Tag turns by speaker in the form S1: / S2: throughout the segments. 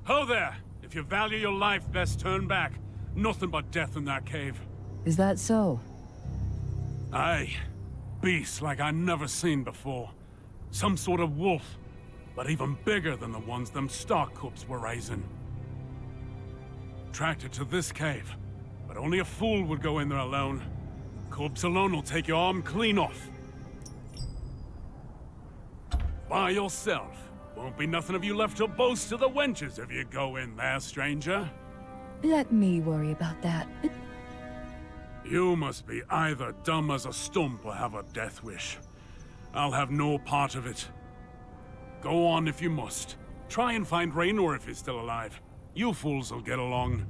S1: Ho there! If you value your life, best turn back. Nothing but death in that cave.
S2: Is that so?
S1: Aye. Beasts like I never seen before. Some sort of wolf, but even bigger than the ones them Stark cubs were raising. Attracted to this cave, but only a fool would go in there alone. Cubs alone will take your arm clean off. By yourself. Won't be nothing of you left to boast to the wenches if you go in there, stranger.
S2: Let me worry about that.
S1: You must be either dumb as a stump or have a death wish. I'll have no part of it. Go on if you must. Try and find Raynor if he's still alive. You fools will get along.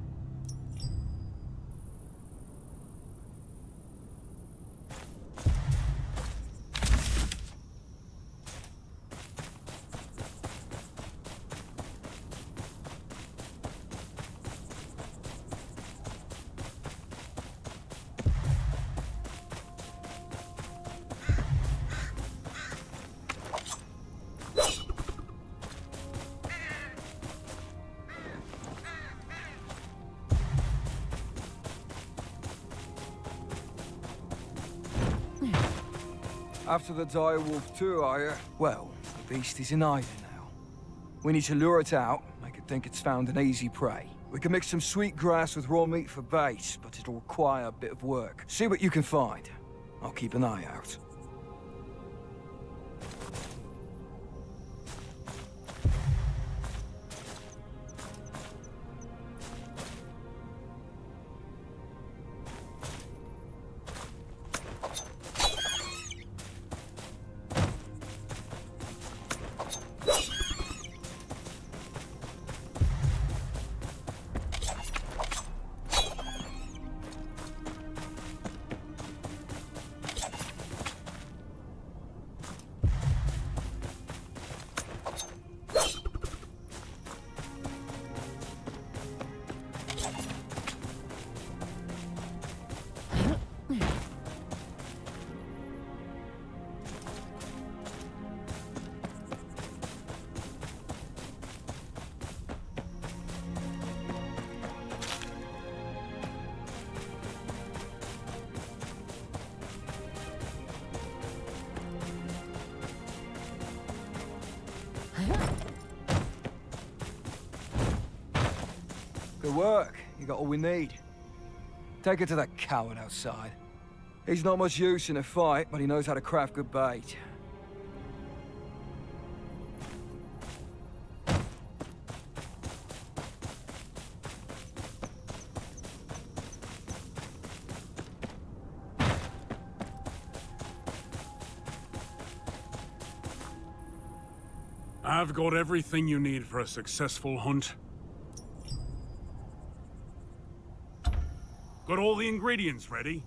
S3: After the direwolf too, are you? Well, the beast is in hiding now. We need to lure it out, make it think it's found an easy prey. We can mix some sweet grass with raw meat for bait, but it'll require a bit of work. See what you can find. I'll keep an eye out. Good work. You got all we need. Take it to that coward outside. He's not much use in a fight, but he knows how to craft good bait.
S1: I've got everything you need for a successful hunt. Got all the ingredients ready?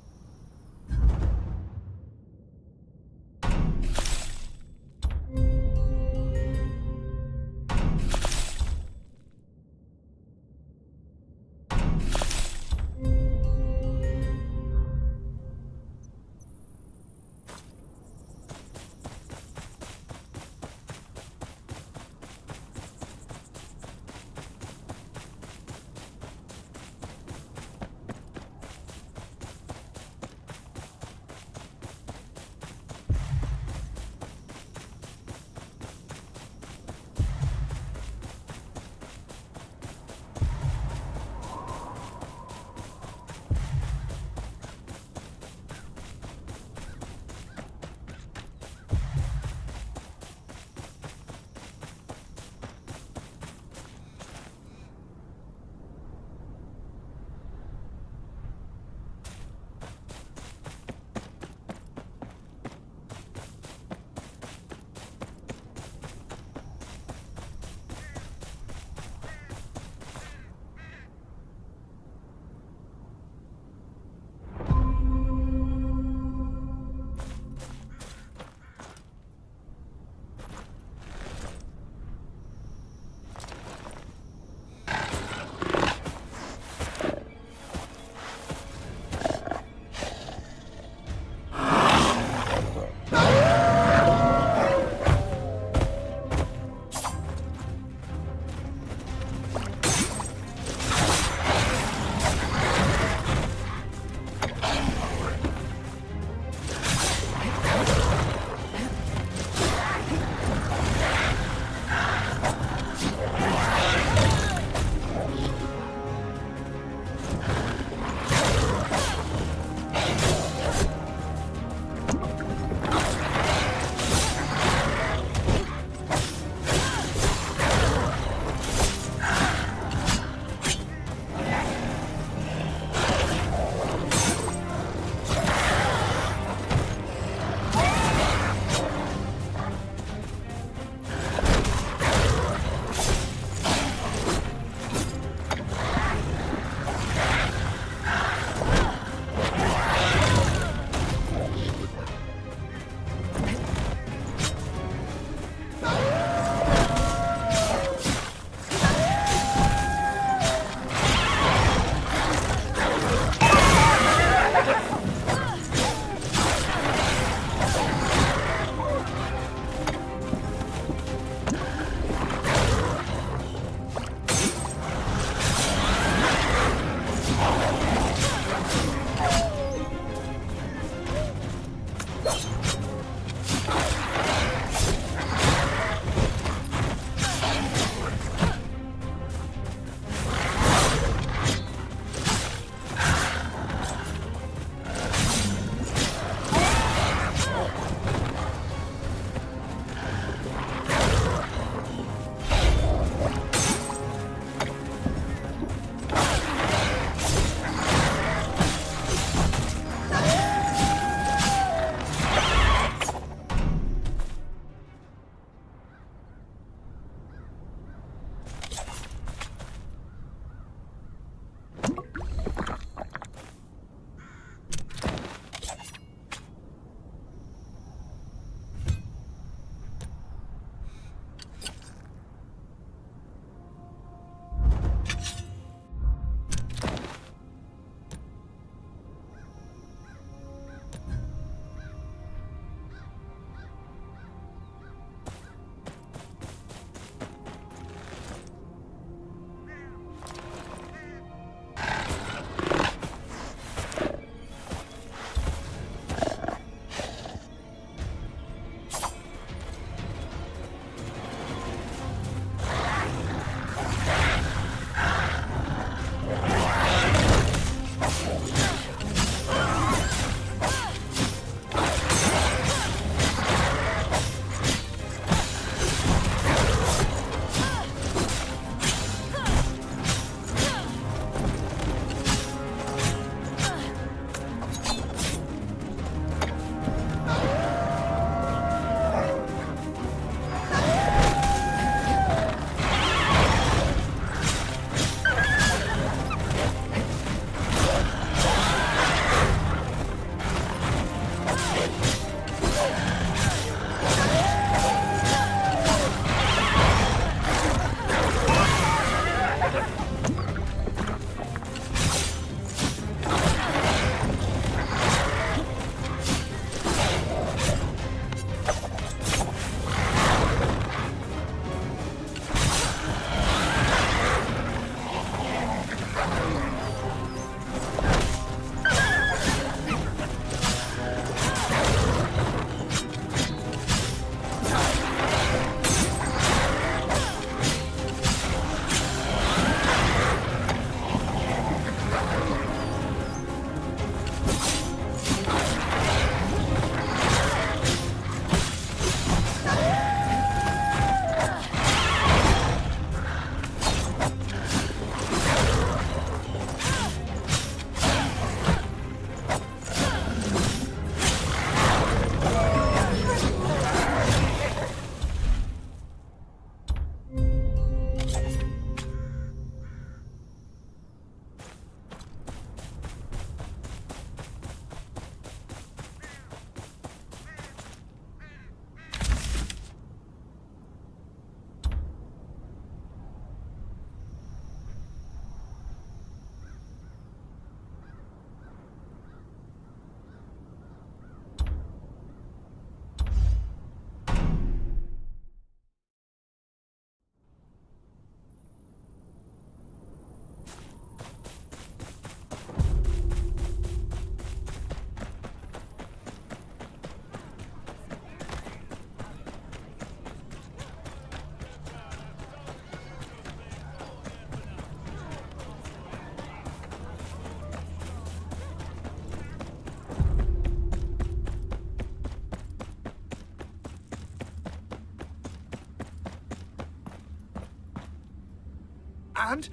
S4: And?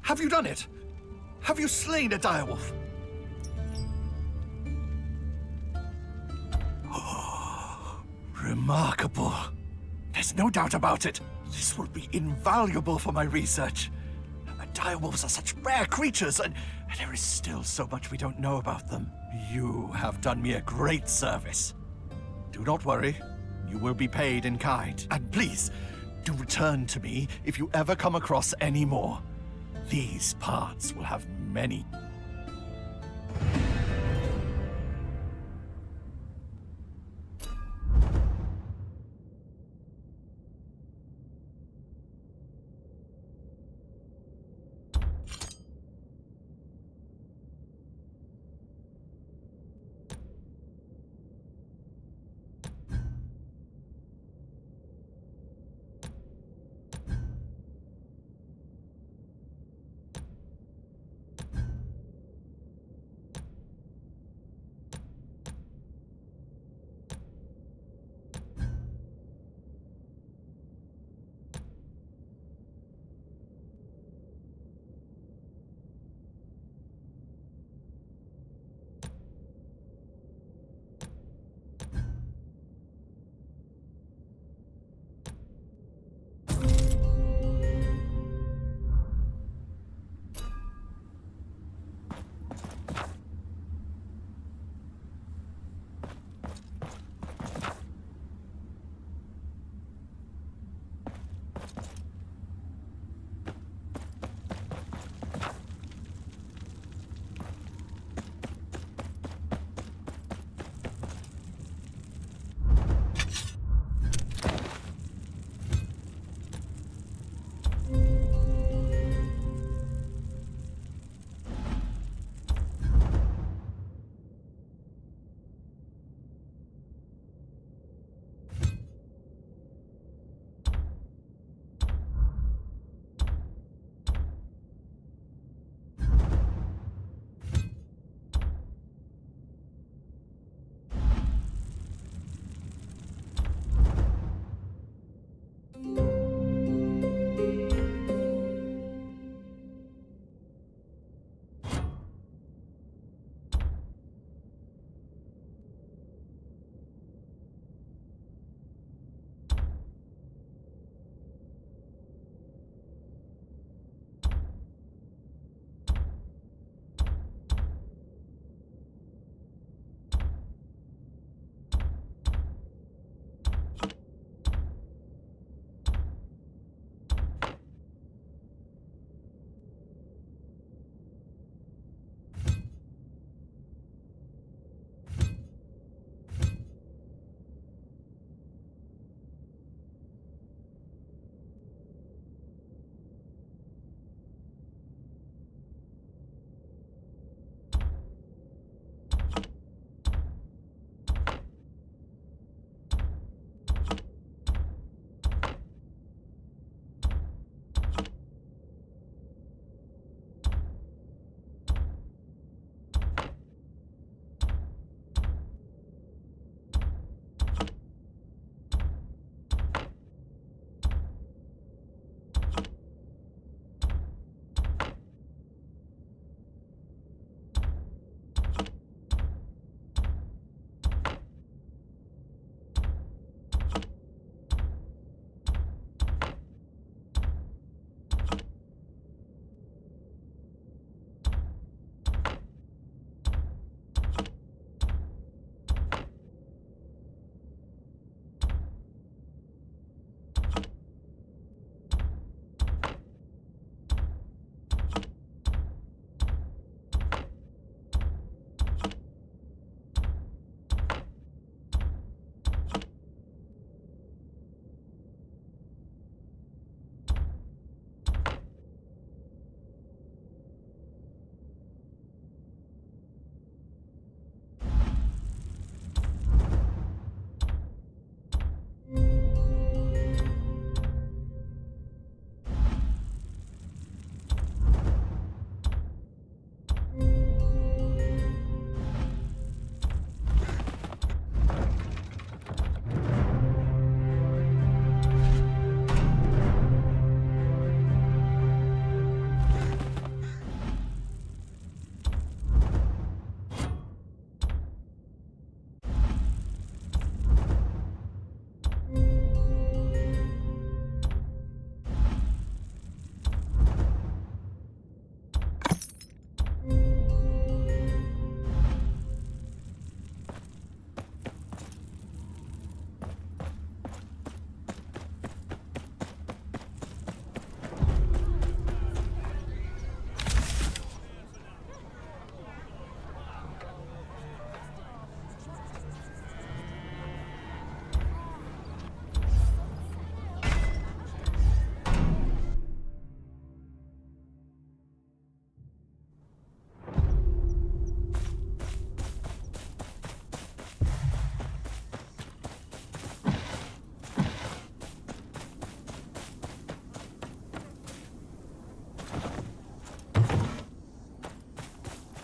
S4: Have you done it? Have you slain a direwolf? Oh, remarkable. There's no doubt about it. This will be invaluable for my research. Direwolves are such rare creatures, and there is still so much we don't know about them. You have done me a great service. Do not worry. You will be paid in kind. And please, do return to me if you ever come across any more. These parts will have many.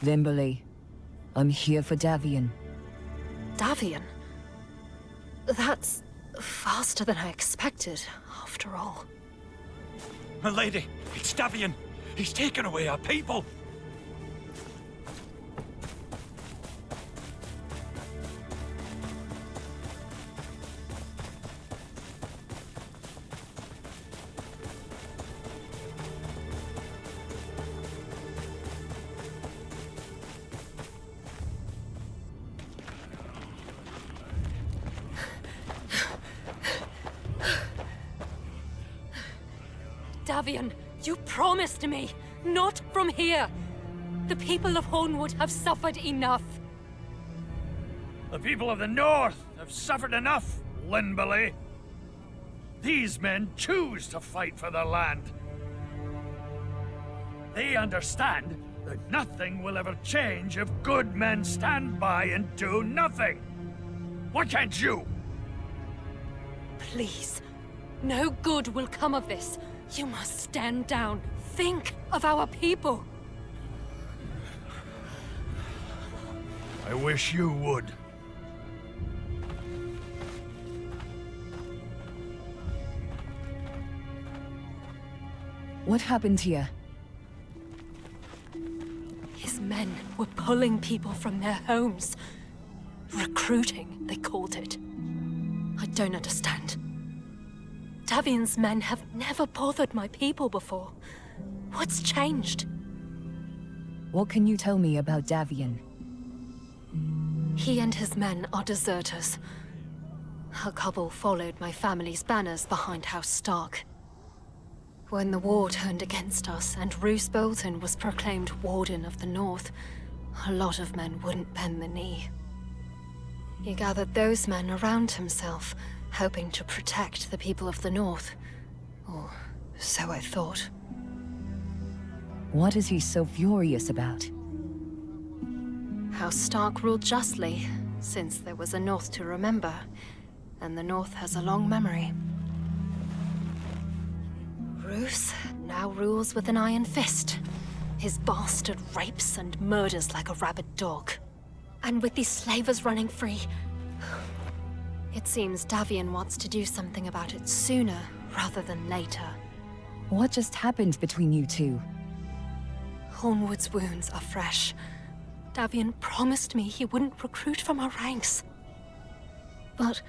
S2: Limberley, I'm here for Davian.
S5: Davian? That's faster than I expected, after all.
S4: My lady, it's Davian. He's taken away our people.
S5: Davian, you promised me, not from here. The people of Hornwood have suffered enough.
S6: The people of the North have suffered enough, Limberley. These men choose to fight for their land. They understand that nothing will ever change if good men stand by and do nothing. Why can't you?
S5: Please, no good will come of this. You must stand down. Think of our people.
S6: I wish you would.
S2: What happened here?
S5: His men were pulling people from their homes. Recruiting, they called it. I don't understand. Davian's men have never bothered my people before. What's changed?
S2: What can you tell me about Davian?
S5: He and his men are deserters. A couple followed my family's banners behind House Stark. When the war turned against us and Roose Bolden was proclaimed Warden of the North, a lot of men wouldn't bend the knee. He gathered those men around himself, hoping to protect the people of the North. Or so I thought.
S2: What is he so furious about?
S5: House Stark ruled justly, since there was a North to remember, and the North has a long memory. Roose now rules with an iron fist. His bastard rapes and murders like a rabid dog. And with these slavers running free, it seems Davian wants to do something about it sooner rather than later.
S2: What just happened between you two?
S5: Hornwood's wounds are fresh. Davian promised me he wouldn't recruit from our ranks. But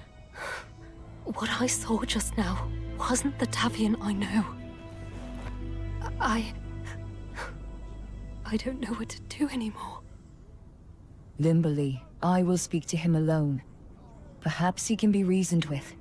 S5: what I saw just now wasn't the Davian I know. I don't know what to do anymore.
S2: Limberley, I will speak to him alone. Perhaps he can be reasoned with.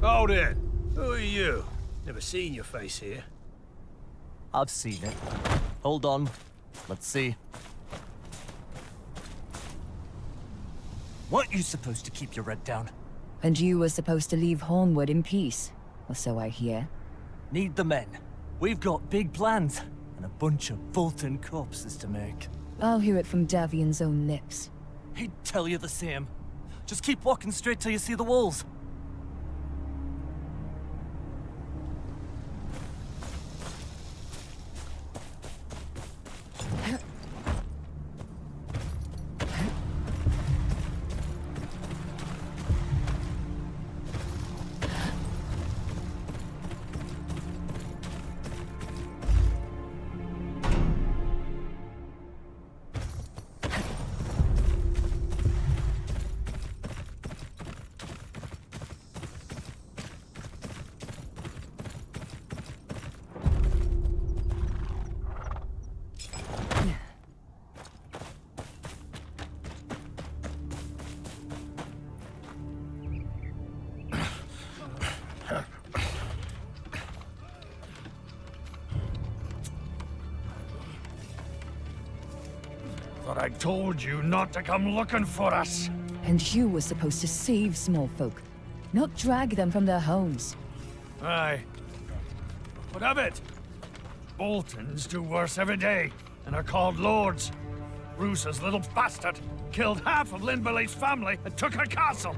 S6: Hold it! Who are you? Never seen your face here.
S7: I've seen it. Hold on. Let's see. Weren't you supposed to keep your head down?
S2: And you were supposed to leave Hornwood in peace, or so I hear.
S7: Need the men. We've got big plans, and a bunch of Bolden corpses to make.
S2: I'll hear it from Davian's own lips.
S7: He'd tell you the same. Just keep walking straight till you see the walls.
S6: Thought I told you not to come looking for us.
S2: And you were supposed to save small folk, not drag them from their homes.
S6: Aye. What of it? Boltons do worse every day, and are called lords. Roos's little bastard killed half of Lynbelly's family and took her castle.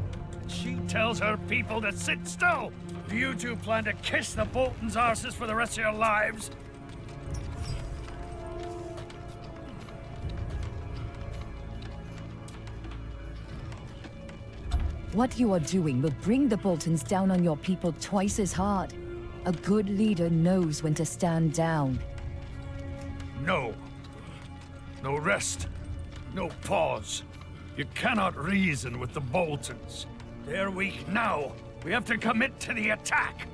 S6: She tells her people to sit still. Do you two plan to kiss the Boltons' arses for the rest of your lives?
S2: What you are doing will bring the Boltons down on your people twice as hard. A good leader knows when to stand down.
S6: No. No rest. No pause. You cannot reason with the Boltons. They're weak now. We have to commit to the attack.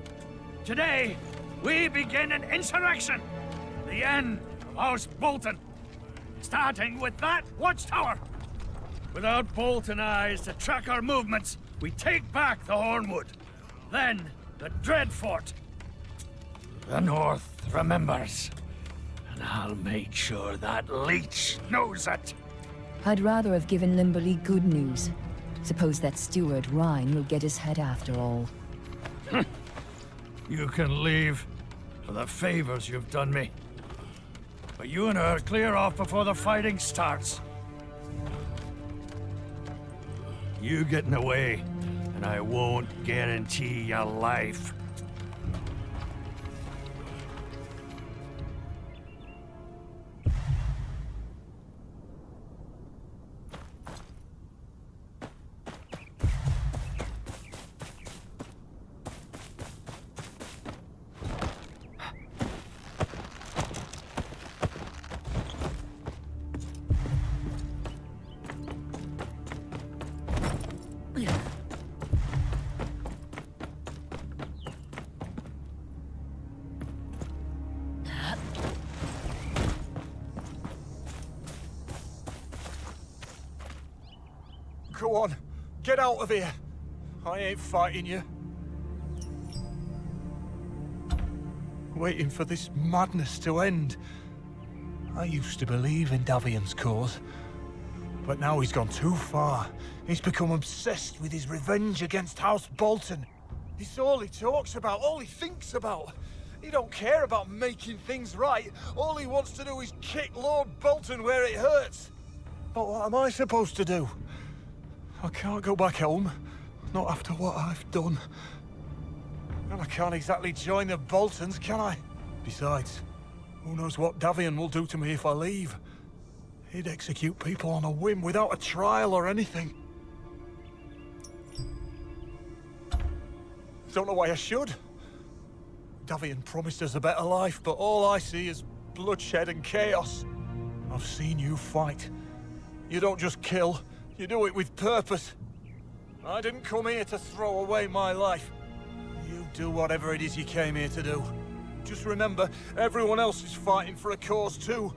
S6: Today, we begin an insurrection. The end of House Bolton. Starting with that watchtower. Without Bolton eyes to track our movements, we take back the Hornwood. Then, the Dreadfort. The North remembers. And I'll make sure that leech knows it.
S2: I'd rather have given Limberley good news. Suppose that steward Rhine will get his head after all.
S6: You can leave for the favors you've done me. But you and her clear off before the fighting starts. You getting away, and I won't guarantee your life.
S4: Go on, get out of here. I ain't fighting you. Waiting for this madness to end. I used to believe in Davian's cause, but now he's gone too far. He's become obsessed with his revenge against House Bolton. It's all he talks about, all he thinks about. He don't care about making things right. All he wants to do is kick Lord Bolton where it hurts. But what am I supposed to do? I can't go back home, not after what I've done. And I can't exactly join the Boltons, can I? Besides, who knows what Davian will do to me if I leave? He'd execute people on a whim without a trial or anything. Don't know why I should. Davian promised us a better life, but all I see is bloodshed and chaos. I've seen you fight. You don't just kill. You do it with purpose. I didn't come here to throw away my life. You do whatever it is you came here to do. Just remember, everyone else is fighting for a cause too.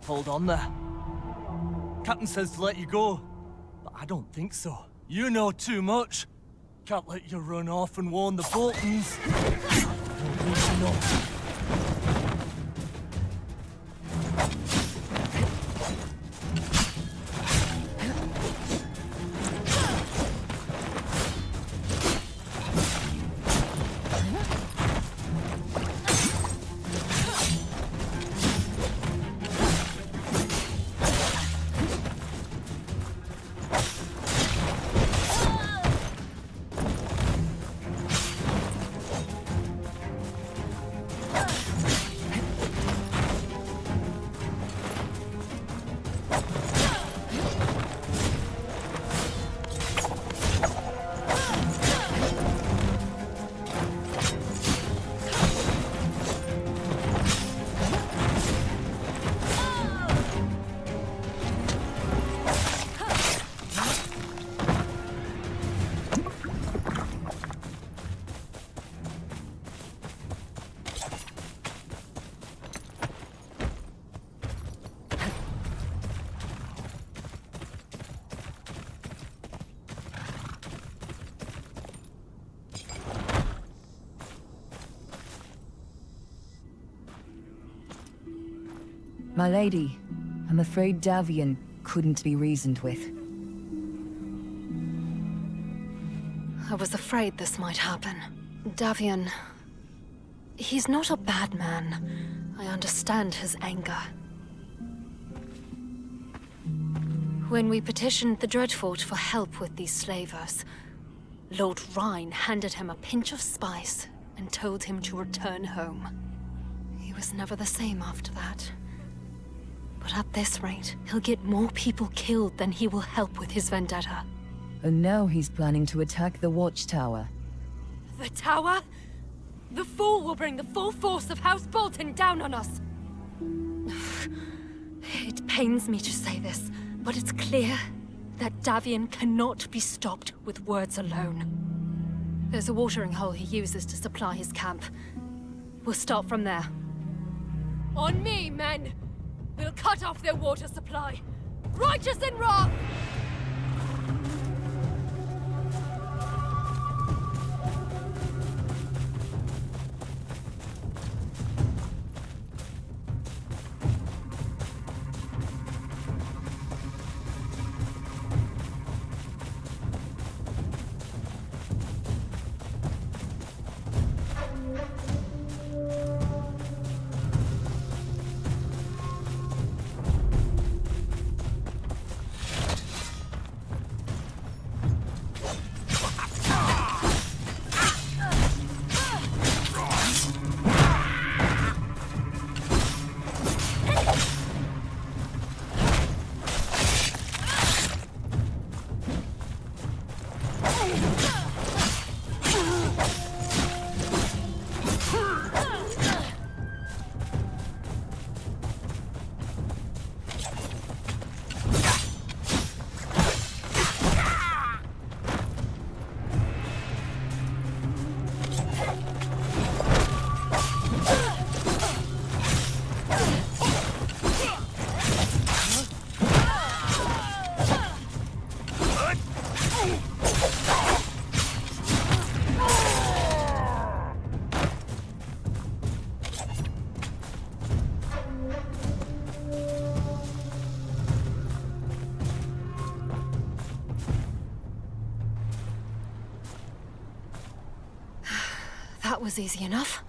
S7: Hold on there. Captain says to let you go, but I don't think so. You know too much. Can't let you run off and warn the Boltons. Don't need to know.
S2: My lady, I'm afraid Davian couldn't be reasoned with.
S5: I was afraid this might happen. Davian... he's not a bad man. I understand his anger. When we petitioned the Dreadfort for help with these slavers, Lord Rhine handed him a pinch of spice and told him to return home. He was never the same after that. But at this rate, he'll get more people killed than he will help with his vendetta.
S2: And now he's planning to attack the watchtower.
S5: The tower? The fool will bring the full force of House Bolden down on us! It pains me to say this, but it's clear that Davian cannot be stopped with words alone. There's a watering hole he uses to supply his camp. We'll start from there. On me, men! We'll cut off their water supply! Righteous in wrath! That was easy enough.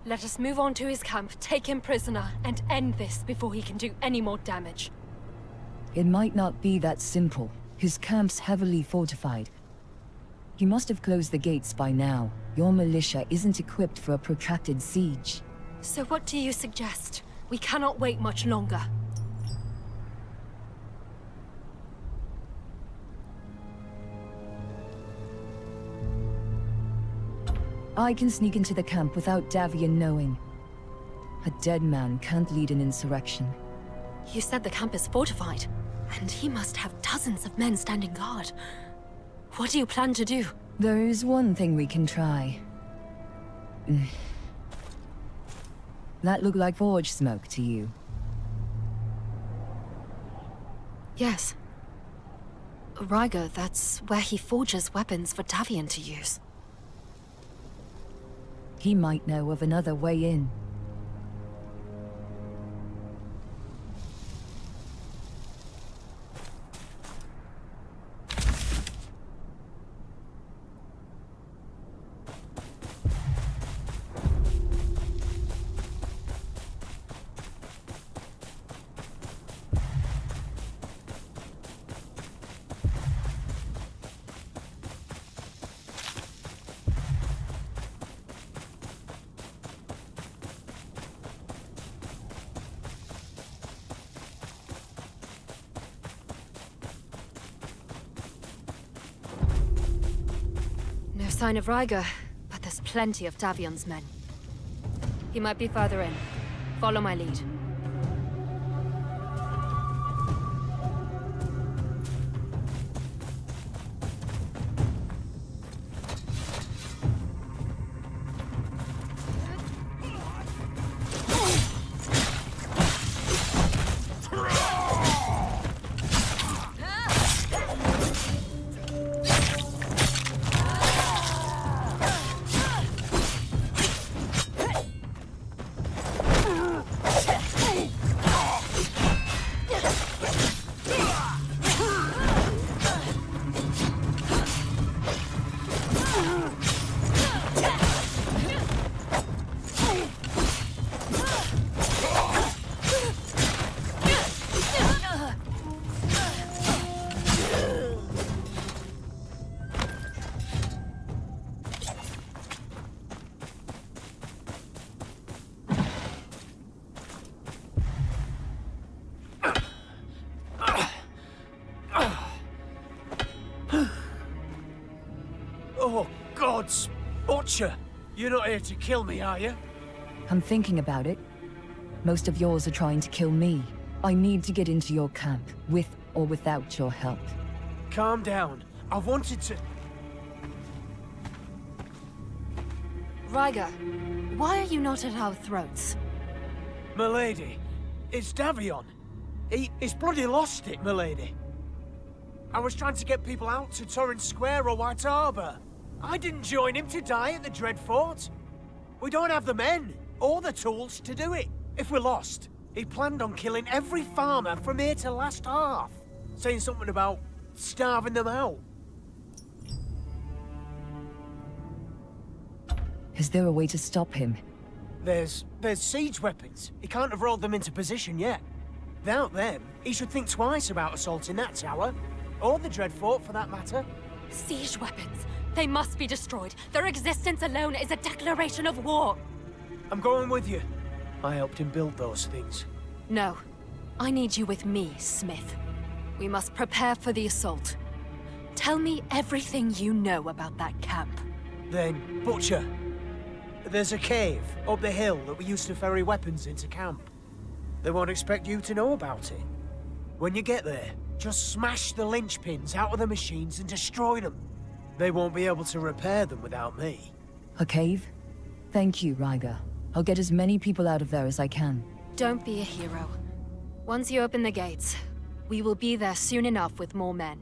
S5: Let us move on to his camp, take him prisoner, and end this before he can do any more damage.
S2: It might not be that simple. His camp's heavily fortified. He must have closed the gates by now. Your militia isn't equipped for a protracted siege.
S5: So what do you suggest? We cannot wait much longer.
S2: I can sneak into the camp without Davian knowing. A dead man can't lead an insurrection.
S5: You said the camp is fortified, and he must have dozens of men standing guard. What do you plan to do?
S2: There is one thing we can try. That look like forge smoke to you?
S5: Yes. Ryger, that's where he forges weapons for Davian to use.
S2: He might know of another way in.
S5: No sign of Ryger, but there's plenty of Davian's men. He might be further in. Follow my lead.
S8: Butcher, you're not here to kill me, are you?
S2: I'm thinking about it. Most of yours are trying to kill me. I need to get into your camp, with or without your help.
S8: Calm down. I wanted to...
S5: Ryger, why are you not at our throats?
S8: Milady, it's Davion. He's bloody lost it, milady. I was trying to get people out to Torrance Square or White Harbour. I didn't join him to die at the Dread Fort. We don't have the men, or the tools to do it. If we're lost, he planned on killing every farmer from here to last half. Saying something about starving them out.
S2: Is there a way to stop him?
S8: There's siege weapons. He can't have rolled them into position yet. Without them, he should think twice about assaulting that tower. Or the Dread Fort, for that matter.
S5: Siege weapons. They must be destroyed. Their existence alone is a declaration of war.
S8: I'm going with you. I helped him build those things.
S5: No. I need you with me, Smith. We must prepare for the assault. Tell me everything you know about that camp.
S8: Then, Butcher. There's a cave up the hill that we used to ferry weapons into camp. They won't expect you to know about it. When you get there, just smash the linchpins out of the machines and destroy them. They won't be able to repair them without me.
S2: A cave? Thank you, Ryger. I'll get as many people out of there as I can.
S5: Don't be a hero. Once you open the gates, we will be there soon enough with more men.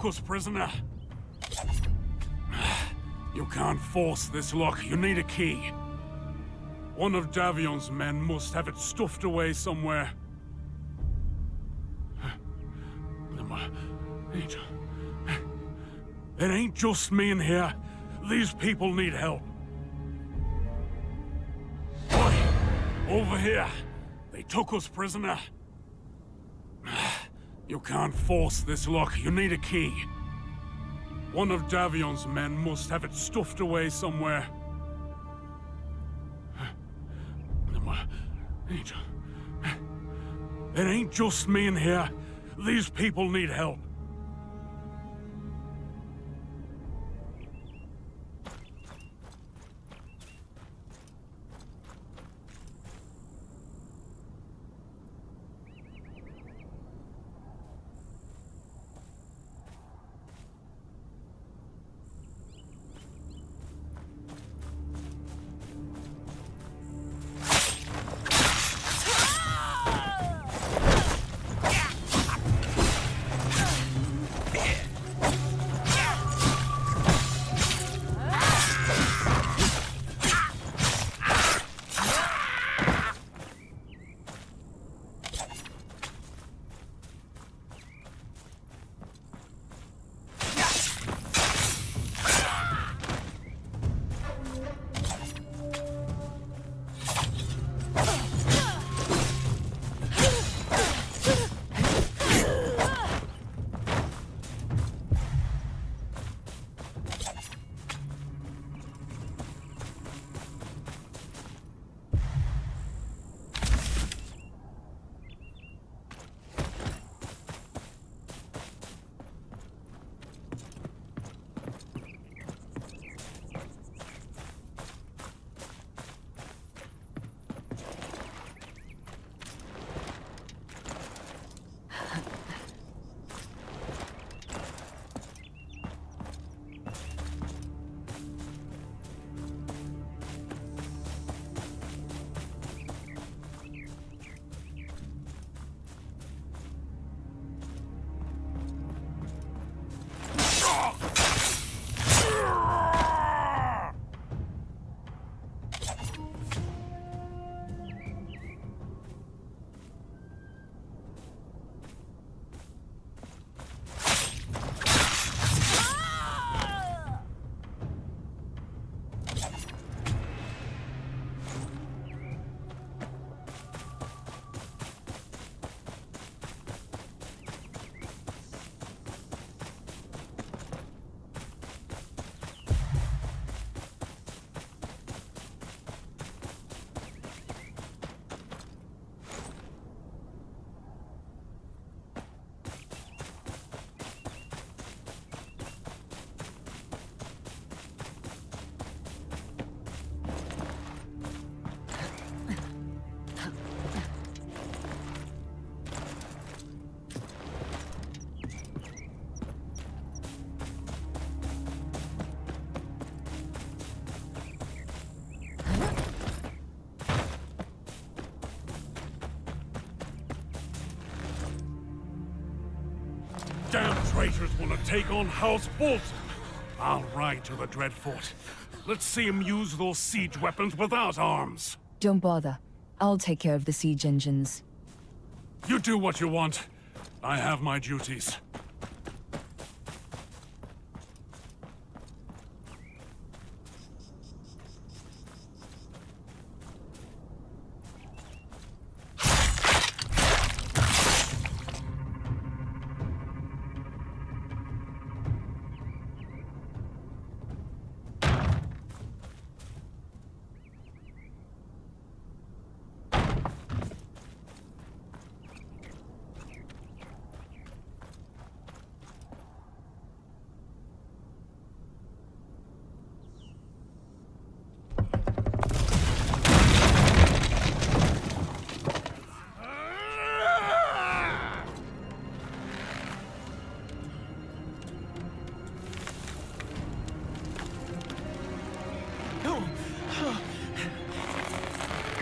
S1: took us prisoner. You can't force this lock. You need a key. One of Davion's men must have it stuffed away somewhere. It ain't just me in here. These people need help. Boy, over here. They took us prisoner. You can't force this lock. You need a key. One of Davion's men must have it stuffed away somewhere. It ain't just me in here. These people need help. Damn traitors want to take on House Bolden. I'll ride to the Dreadfort. Let's see him use those siege weapons without arms.
S2: Don't bother. I'll take care of the siege engines.
S1: You do what you want. I have my duties.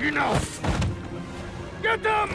S6: Enough! Get them!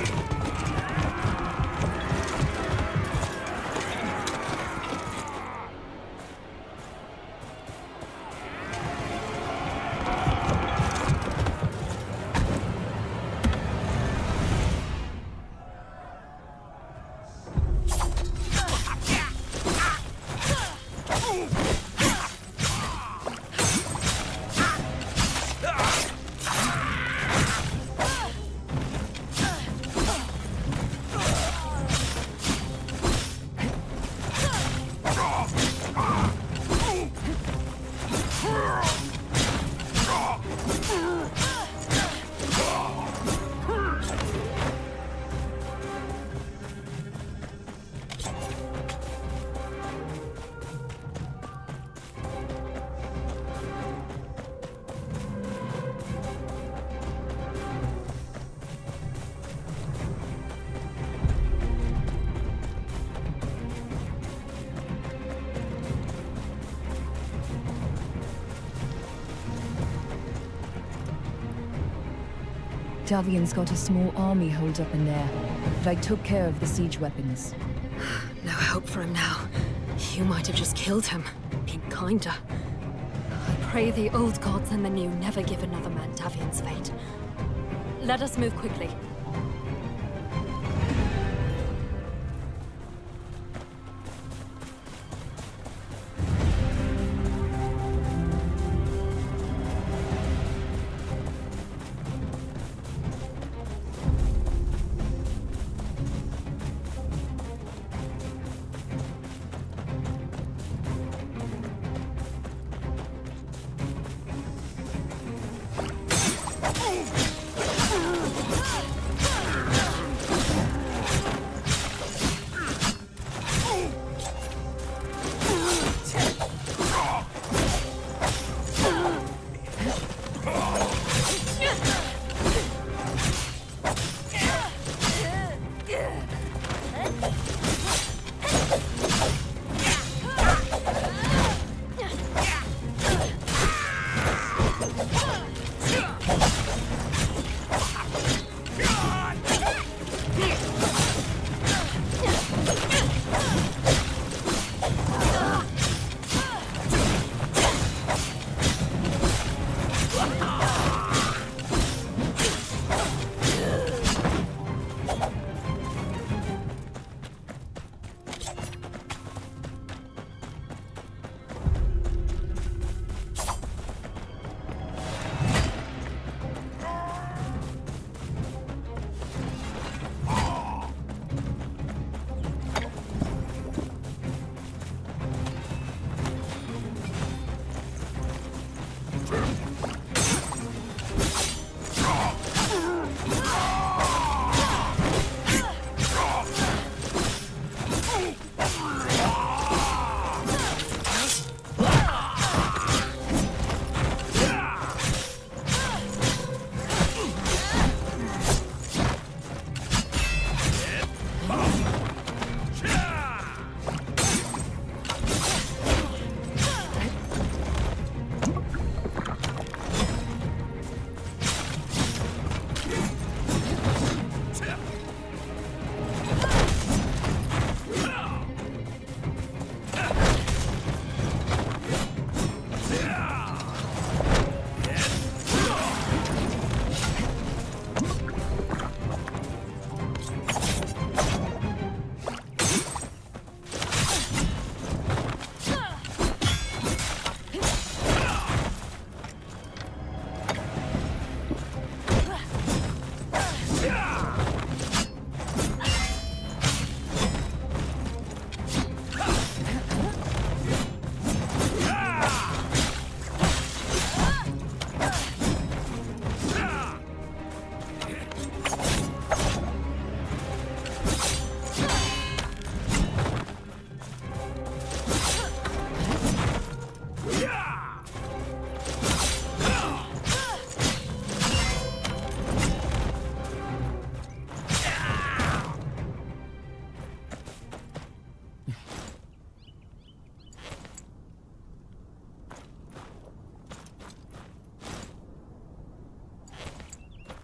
S2: Davion's got a small army holed up in there, but I took care of the siege weapons.
S5: No hope for him now. You might have just killed him, been kinder. I pray the old gods and the new never give another man Davion's fate. Let us move quickly.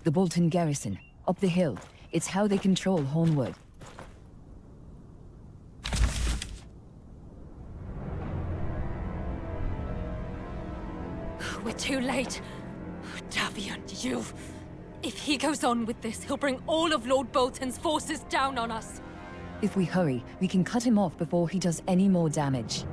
S2: The Bolden garrison, up the hill. It's how they control Hornwood.
S5: We're too late. Davion, you... If he goes on with this, he'll bring all of Lord Bolton's forces down on us.
S2: If we hurry, we can cut him off before he does any more damage.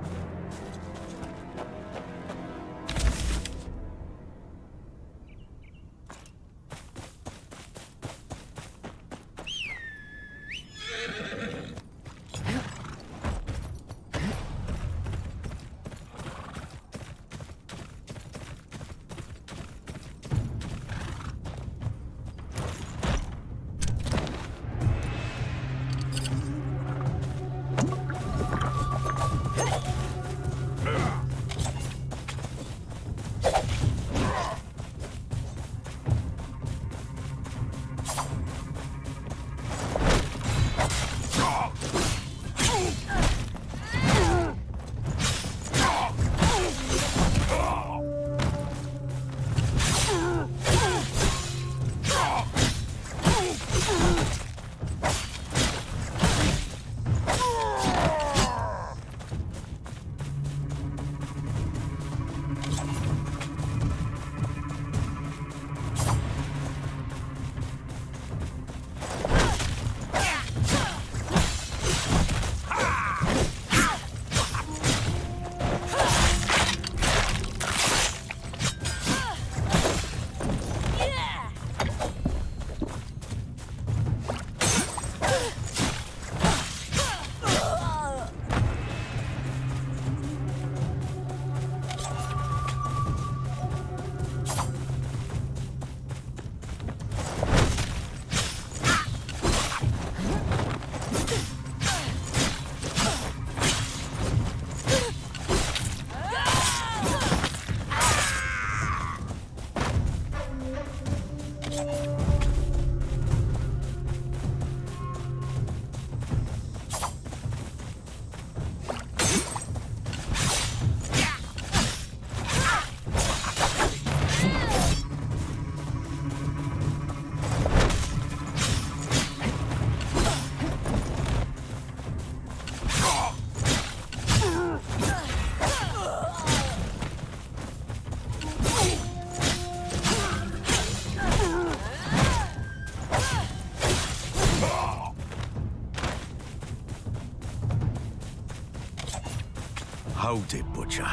S9: Hold it, Butcher.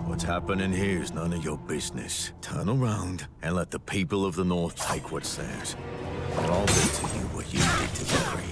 S9: What's happening here is none of your business. Turn around and let the people of the North take what's theirs. Or I'll do to you what you did to the Creed.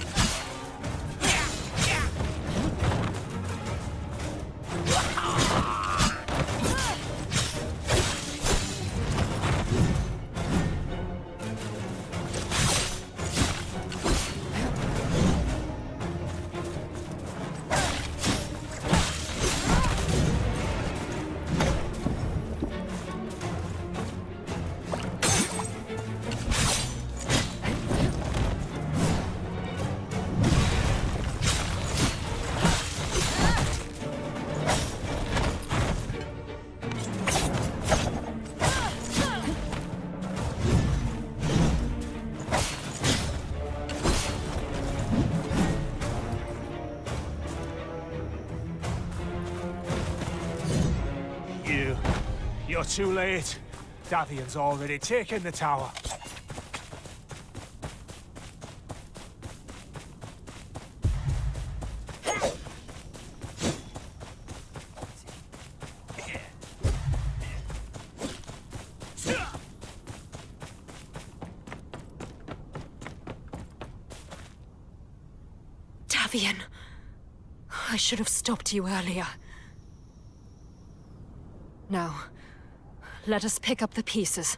S8: You're too late. Davion's already taken the tower.
S5: Davion, I should have stopped you earlier. Now, let us pick up the pieces.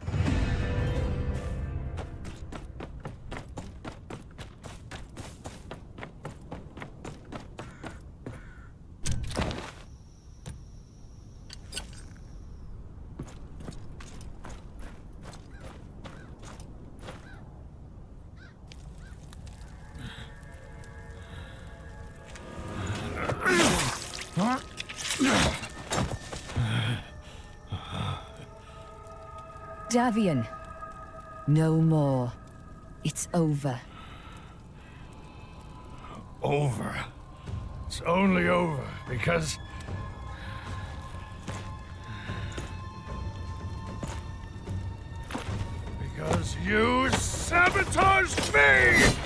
S2: Davion, no more. It's over.
S6: Over? It's only over because... because you sabotaged me!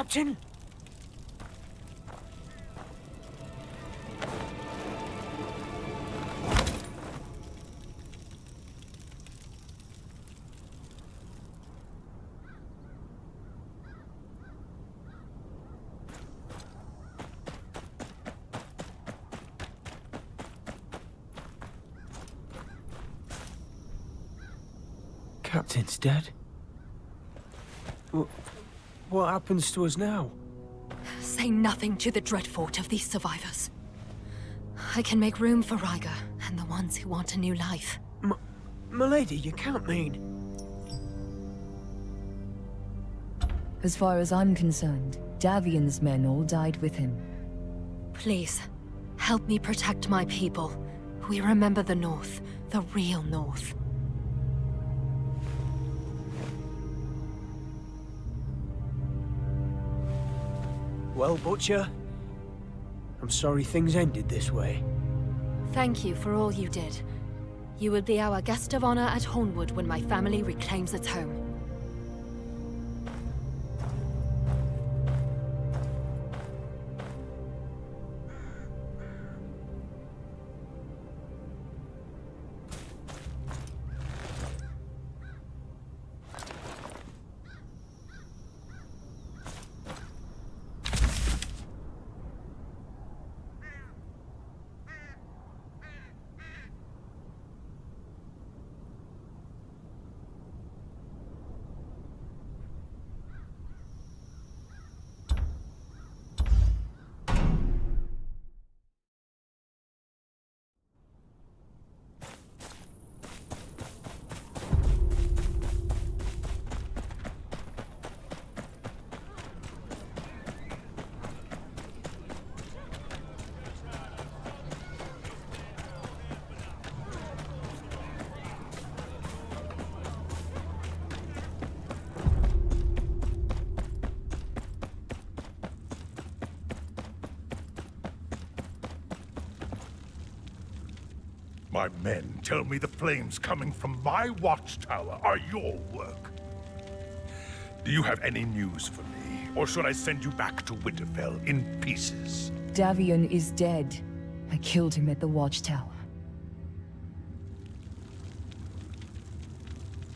S8: Captain? Captain's dead? What happens to us now?
S5: Say nothing to the dreadfort of these survivors. I can make room for Ryger and the ones who want a new life.
S8: Milady, you can't mean...
S2: As far as I'm concerned, Davion's men all died with him.
S5: Please, help me protect my people. We remember the North, the real North.
S8: Well, Butcher, I'm sorry things ended this way.
S5: Thank you for all you did. You will be our guest of honor at Hornwood when my family reclaims its home.
S10: My men tell me the flames coming from my watchtower are your work. Do you have any news for me, or should I send you back to Winterfell in pieces?
S2: Davion is dead. I killed him at the watchtower.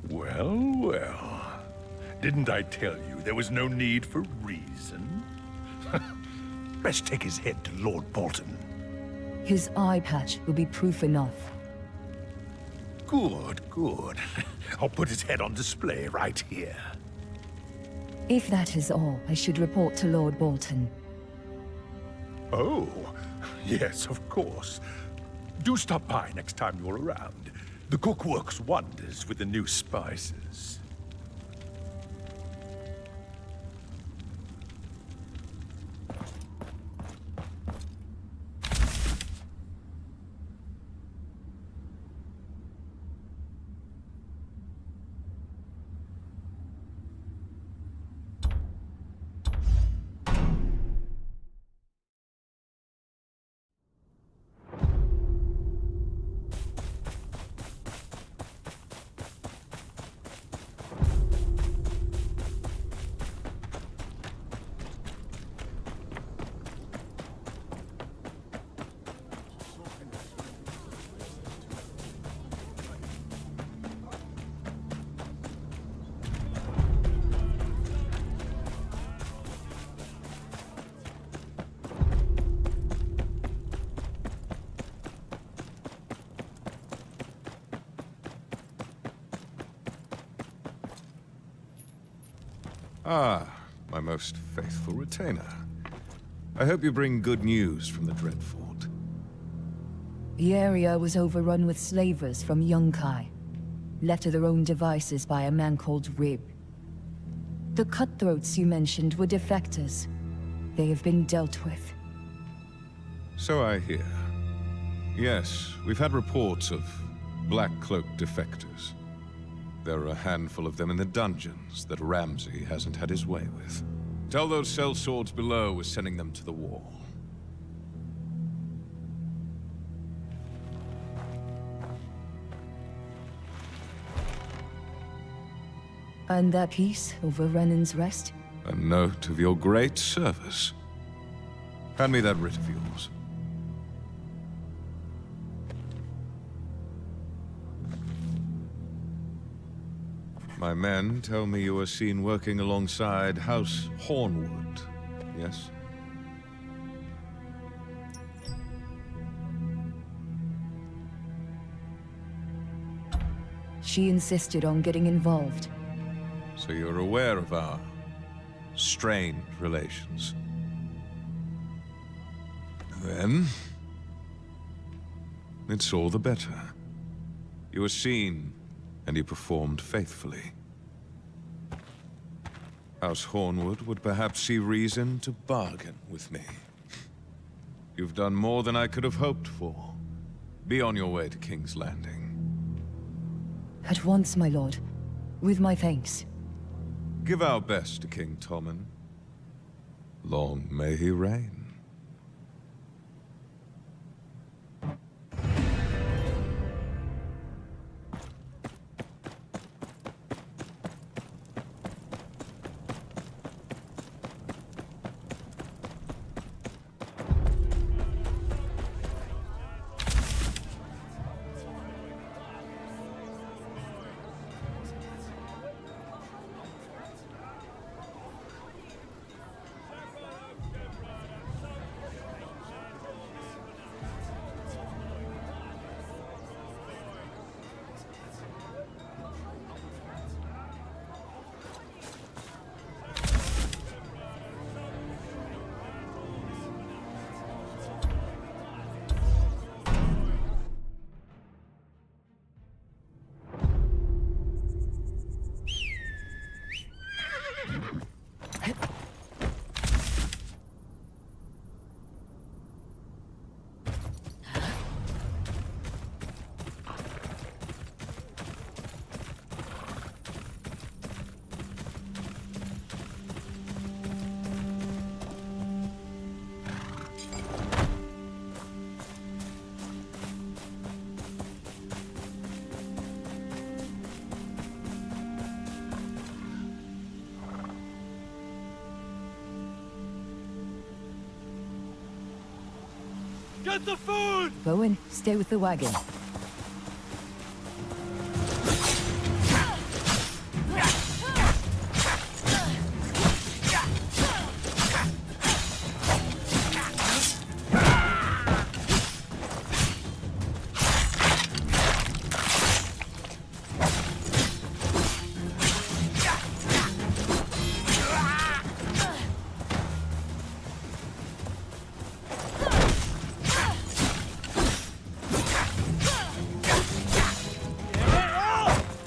S10: Well, well. Didn't I tell you there was no need for reason? Best take his head to Lord Bolden.
S2: His eye patch will be proof enough.
S10: Good, good. I'll put his head on display right here.
S2: If that is all, I should report to Lord Bolton.
S10: Oh, yes, of course. Do stop by next time you're around. The cook works wonders with the new spices.
S11: Ah, my most faithful retainer. I hope you bring good news from the Dreadfort.
S2: The area was overrun with slavers from Yunkai, left to their own devices by a man called Rib. The cutthroats you mentioned were defectors. They have been dealt with.
S11: So I hear. Yes, we've had reports of Black Cloak defectors. There are a handful of them in the dungeons that Ramsay hasn't had his way with. Tell those sellswords below we're sending them to the wall.
S2: And that piece over Renan's Rest?
S11: A note of your great service. Hand me that writ of yours. My men tell me you were seen working alongside House Hornwood, yes?
S2: She insisted on getting involved.
S11: So you're aware of our strained relations. Then, it's all the better. You were seen, and you performed faithfully. House Hornwood would perhaps see reason to bargain with me. You've done more than I could have hoped for. Be on your way to King's Landing.
S2: At once, my lord. With my thanks.
S11: Give our best to King Tommen. Long may he reign.
S7: Get the food!
S2: Bowen, stay with the wagon.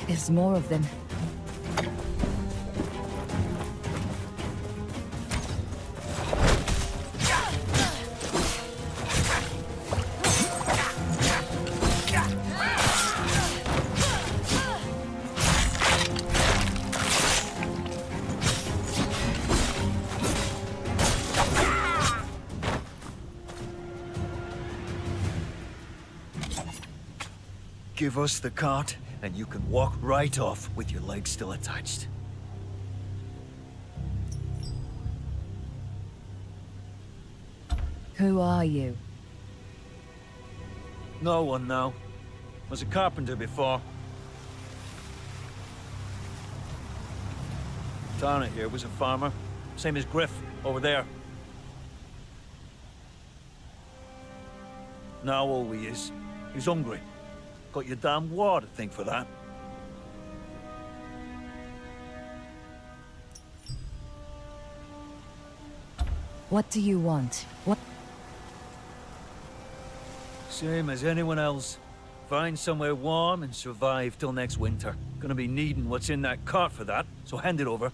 S2: There's more of them.
S4: Give us the cart, and you can walk right off with your legs still attached.
S2: Who are you?
S4: No one now. Was a carpenter before. Tarna here was a farmer. Same as Griff, over there. Now all he is, he's hungry. Got your damn war to think for that.
S2: What do you want? What?
S4: Same as anyone else. Find somewhere warm and survive till next winter. Gonna be needing what's in that cart for that, so hand it over.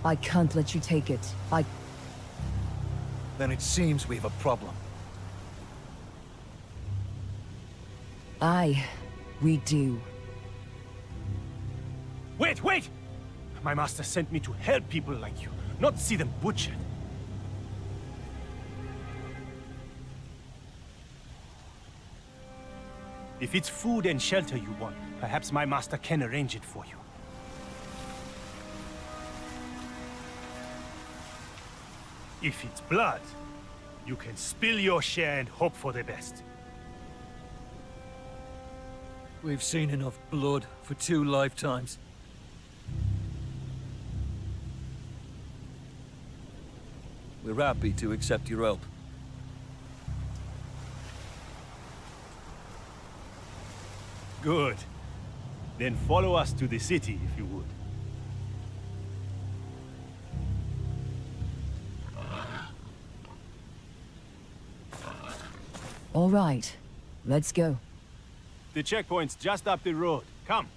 S2: I can't let you take it.
S4: Then it seems we have a problem.
S2: We do.
S8: Wait, wait! My master sent me to help people like you, not see them butchered. If it's food and shelter you want, perhaps my master can arrange it for you. If it's blood, you can spill your share and hope for the best.
S4: We've seen enough blood for 2 lifetimes. We're happy to accept your help.
S8: Good. Then follow us to the city, if you would.
S2: All right, let's go.
S8: The checkpoint's just up the road. Come.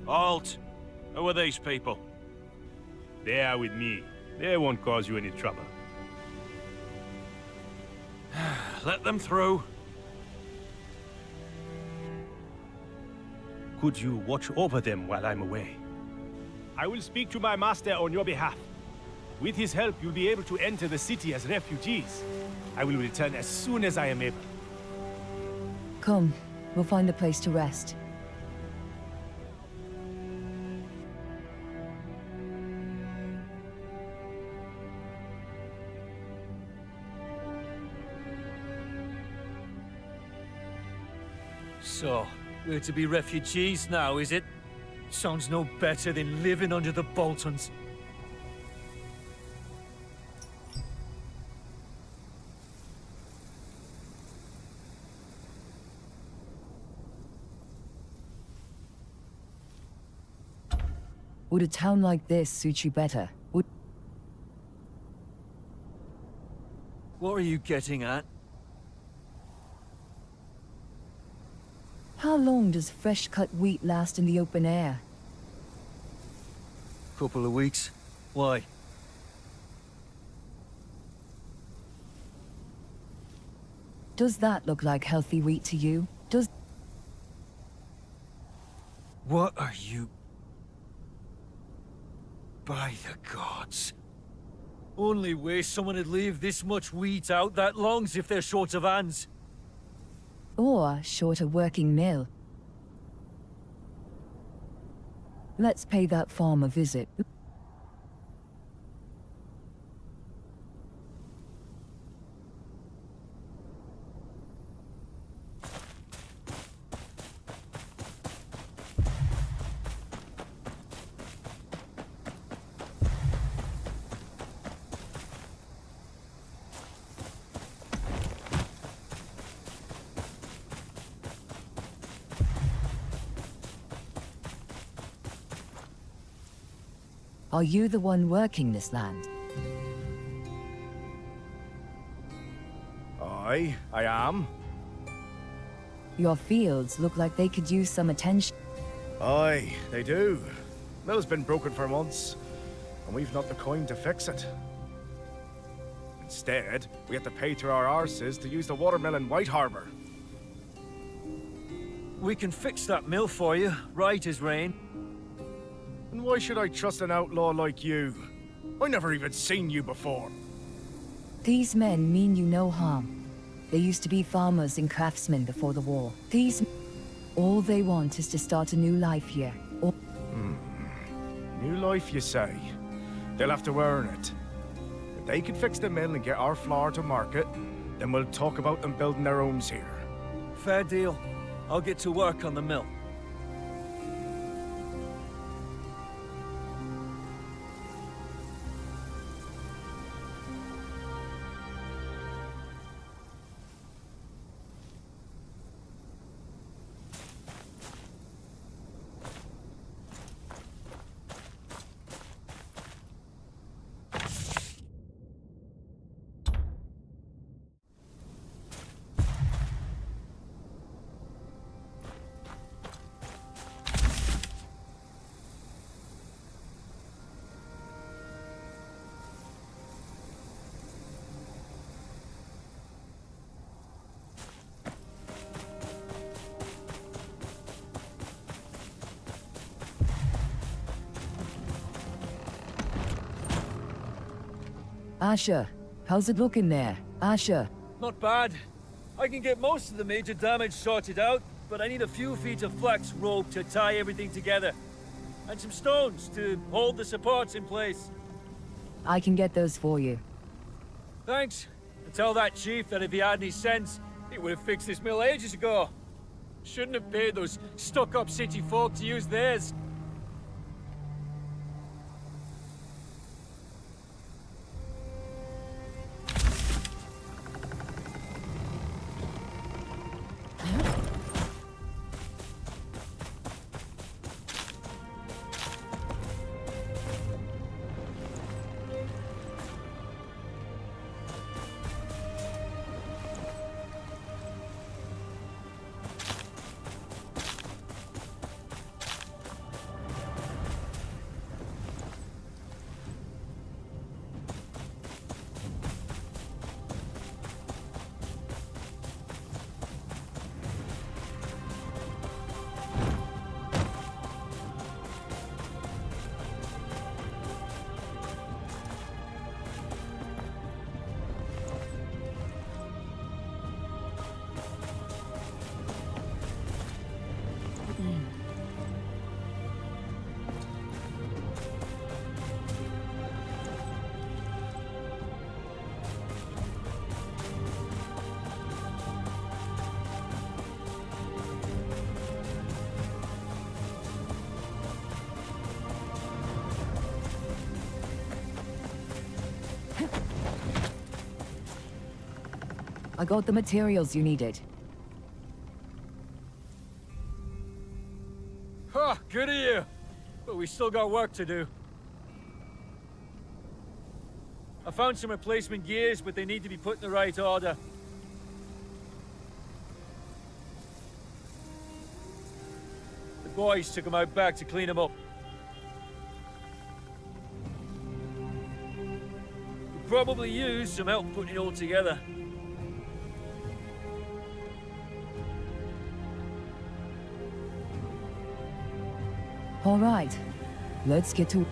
S12: Halt! Who are these people?
S8: They are with me. They won't cause you any trouble.
S12: Let them through.
S8: Could you watch over them while I'm away? I will speak to my master on your behalf. With his help, you'll be able to enter the city as refugees. I will return as soon as I am able.
S2: Come, we'll find a place to rest.
S7: So, we're to be refugees now, is it? Sounds no better than living under the Boltons.
S2: Would a town like this suit you better?
S7: What are you getting at?
S2: How long does fresh-cut wheat last in the open air?
S7: Couple of weeks. Why?
S2: Does that look like healthy wheat to you? Does...
S7: What are you... By the gods. Only way someone would leave this much wheat out that long's if they're short of hands.
S2: Or short a working mill. Let's pay that farm a visit. Are you the one working this land?
S13: I am.
S2: Your fields look like they could use some attention.
S13: Aye, they do. Mill's been broken for months, and we've not the coin to fix it. Instead, we have to pay through our arses to use the watermill in White Harbor.
S7: We can fix that mill for you, right as rain.
S13: And why should I trust an outlaw like you? I never even seen you before.
S2: These men mean you no harm. They used to be farmers and craftsmen before the war. All they want is to start a new life here.
S13: New life, you say? They'll have to earn it. If they can fix the mill and get our flour to market, then we'll talk about them building their homes here.
S7: Fair deal. I'll get to work on the mill.
S2: Asher, how's it looking there? Asher.
S7: Not bad. I can get most of the major damage sorted out, but I need a few feet of flax rope to tie everything together. And some stones to hold the supports in place.
S2: I can get those for you.
S7: Thanks. And tell that chief that if he had any sense, he would have fixed this mill ages ago. Shouldn't have paid those stuck-up city folk to use theirs.
S2: I got the materials you needed.
S7: Ha! Good of you! But we still got work to do. I found some replacement gears, but they need to be put in the right order. The boys took them out back to clean them up. We'll probably use some help putting it all together.
S2: All right, let's get to...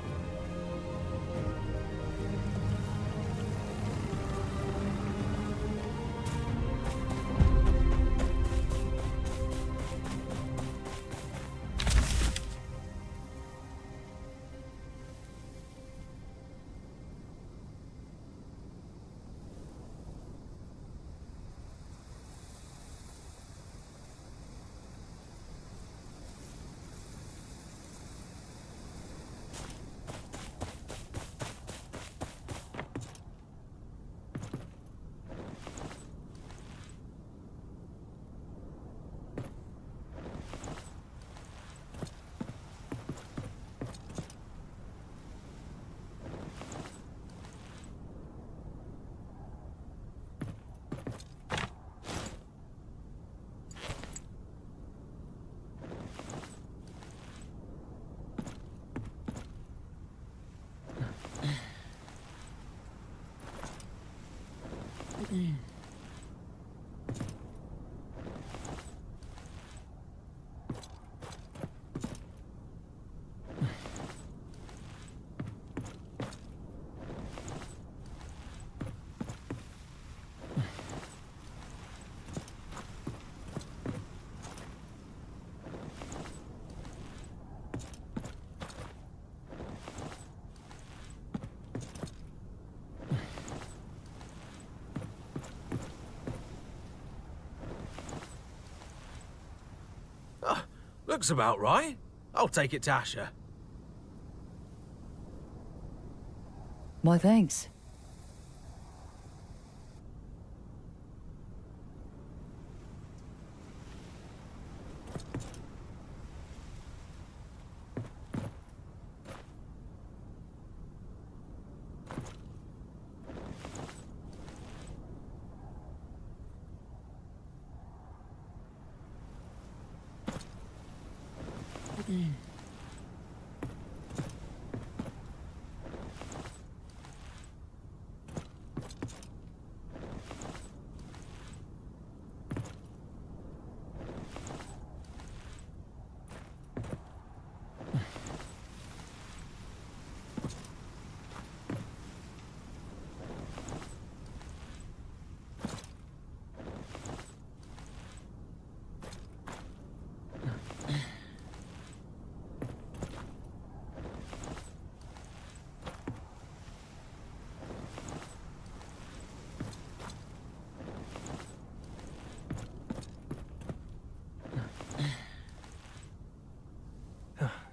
S8: Looks about right. I'll take it to Asher.
S2: My thanks.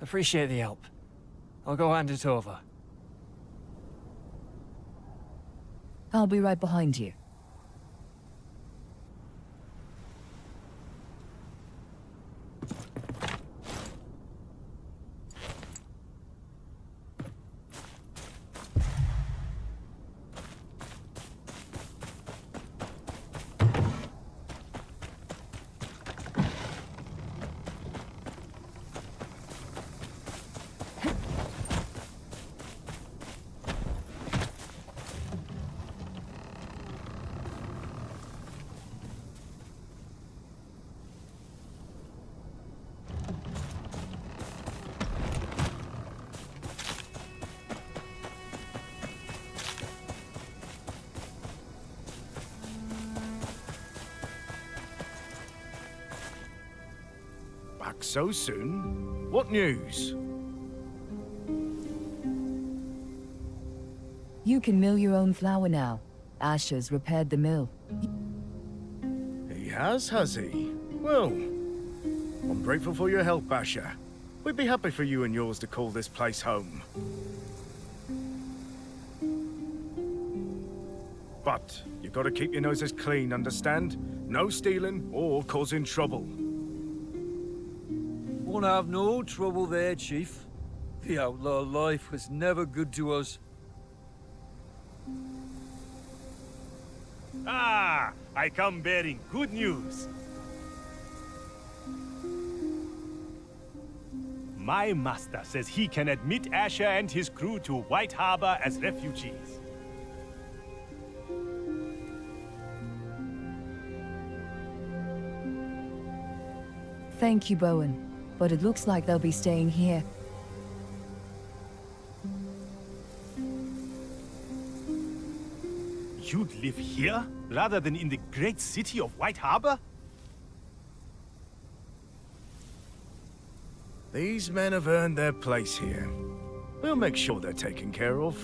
S3: Appreciate the help. I'll go hand it over.
S2: I'll be right behind you.
S13: Back so soon? What news?
S2: You can mill your own flour now. Asher's repaired the mill.
S13: He has he? Well, I'm grateful for your help, Asher. We'd be happy for you and yours to call this place home. But you gotta keep your noses clean, understand? No stealing or causing trouble.
S7: Won't have no trouble there, Chief. The outlaw life was never good to us.
S14: Ah, I come bearing good news. My master says he can admit Asher and his crew to White Harbor as refugees.
S2: Thank you, Bowen. But it looks like they'll be staying here.
S14: You'd live here, rather than in the great city of White Harbor?
S13: These men have earned their place here. We'll make sure they're taken care of.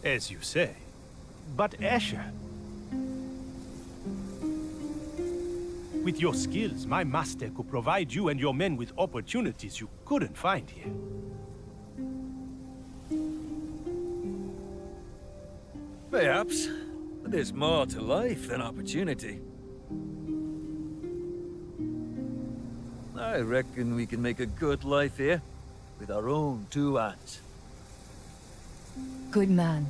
S14: As you say. But Asher... With your skills, my master could provide you and your men with opportunities you couldn't find here.
S7: Perhaps. But there's more to life than opportunity. I reckon we can make a good life here, with our own 2 hands.
S2: Good man.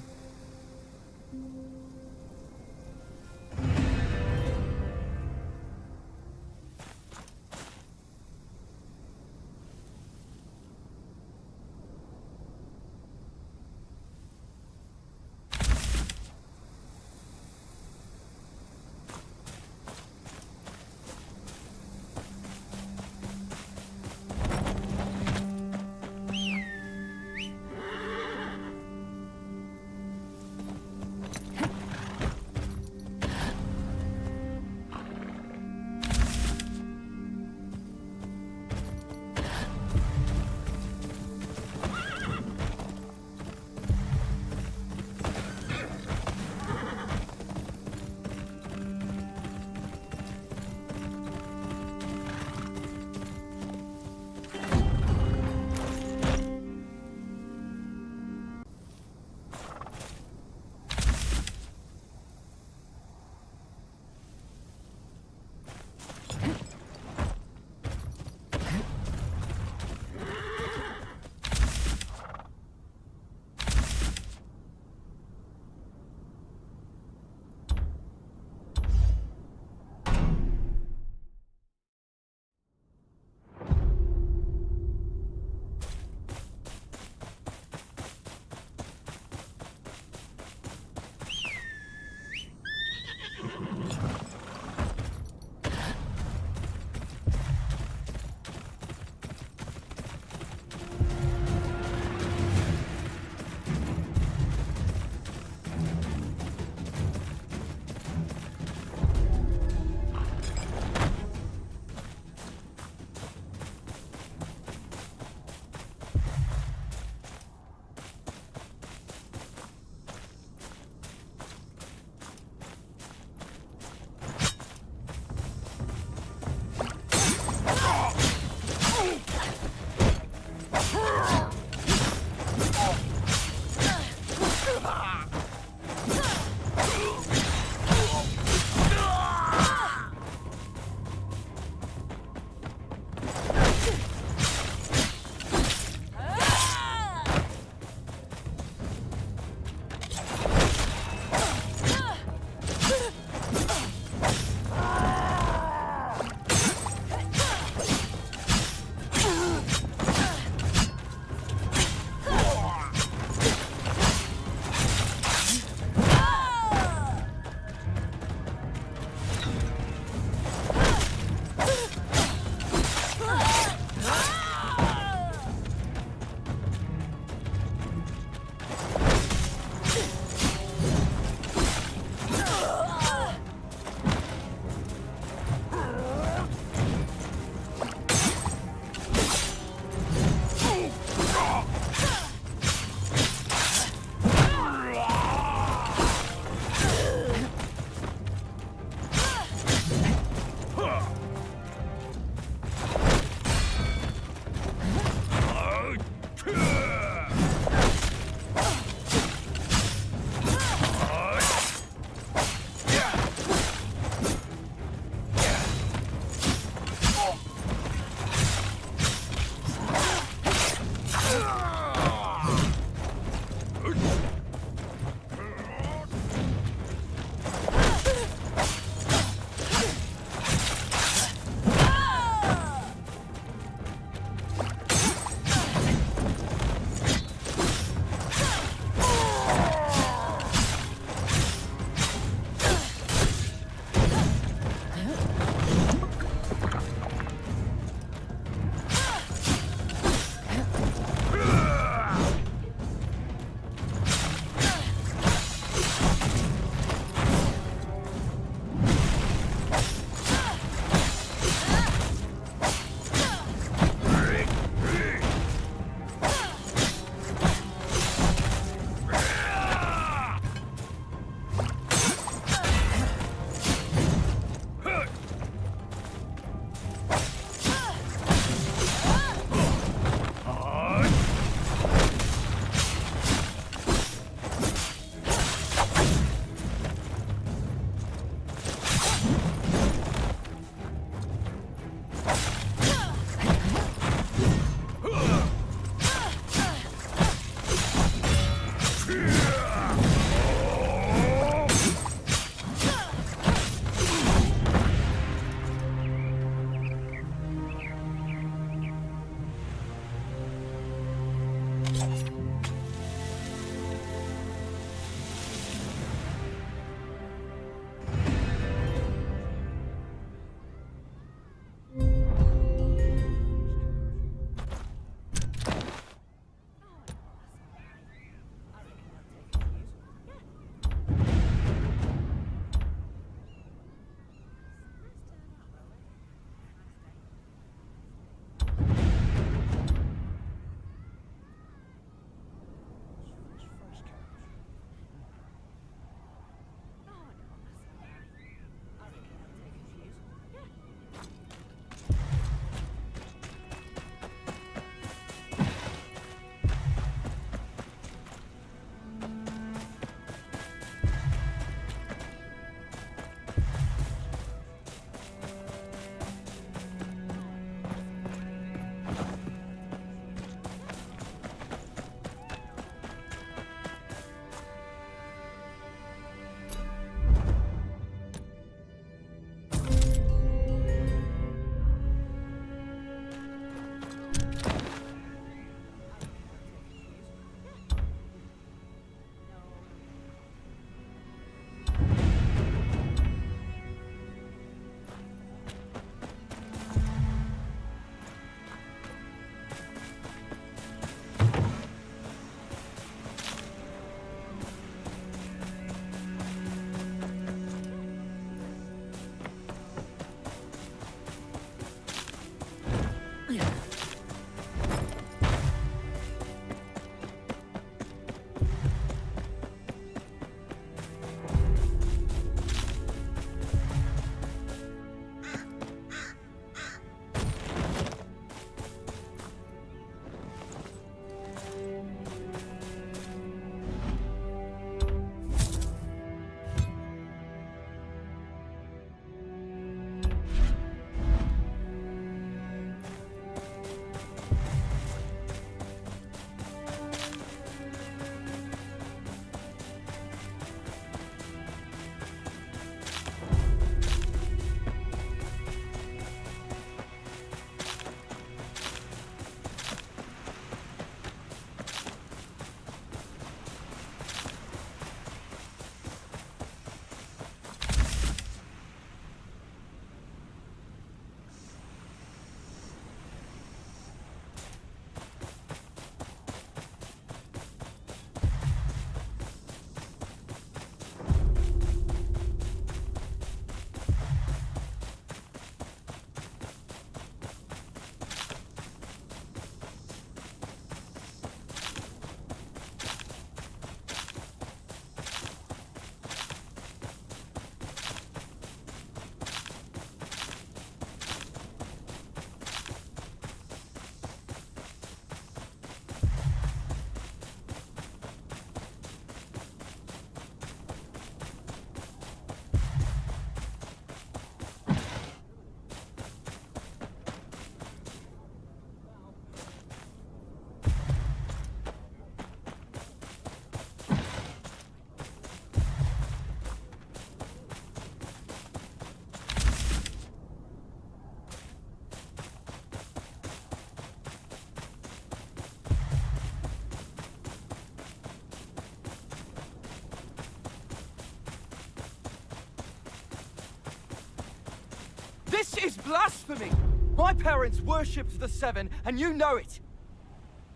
S3: This is blasphemy! My parents worshipped the Seven, and you know it!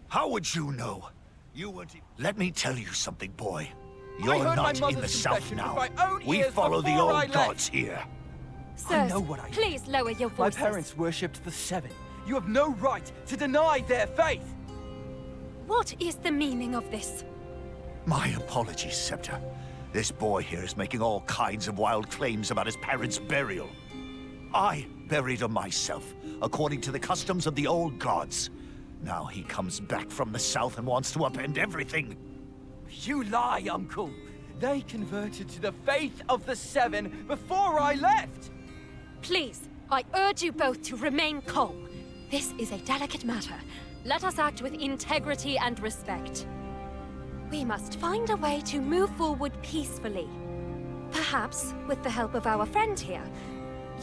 S4: How would you know? You weren't... Let me tell you something, boy.
S3: I
S4: You're
S3: heard my
S4: not in
S3: mother's
S4: the South
S3: confession
S4: now.
S3: with my own
S4: We
S3: ears
S4: follow the
S3: before I
S4: old
S3: left.
S4: gods here.
S5: Sirs,
S3: know what I
S5: please lower your
S3: My
S5: voices.
S3: parents worshipped the Seven. You have no right to deny their faith!
S5: What is the meaning of this?
S4: My apologies, Scepter. This boy here is making all kinds of wild claims about his parents' burial. I buried him myself, according to the customs of the old gods. Now he comes back from the south and wants to upend everything.
S3: You lie, Uncle. They converted to the faith of the Seven before I left!
S5: Please, I urge you both to remain calm. This is a delicate matter. Let us act with integrity and respect. We must find a way to move forward peacefully. Perhaps, with the help of our friend here,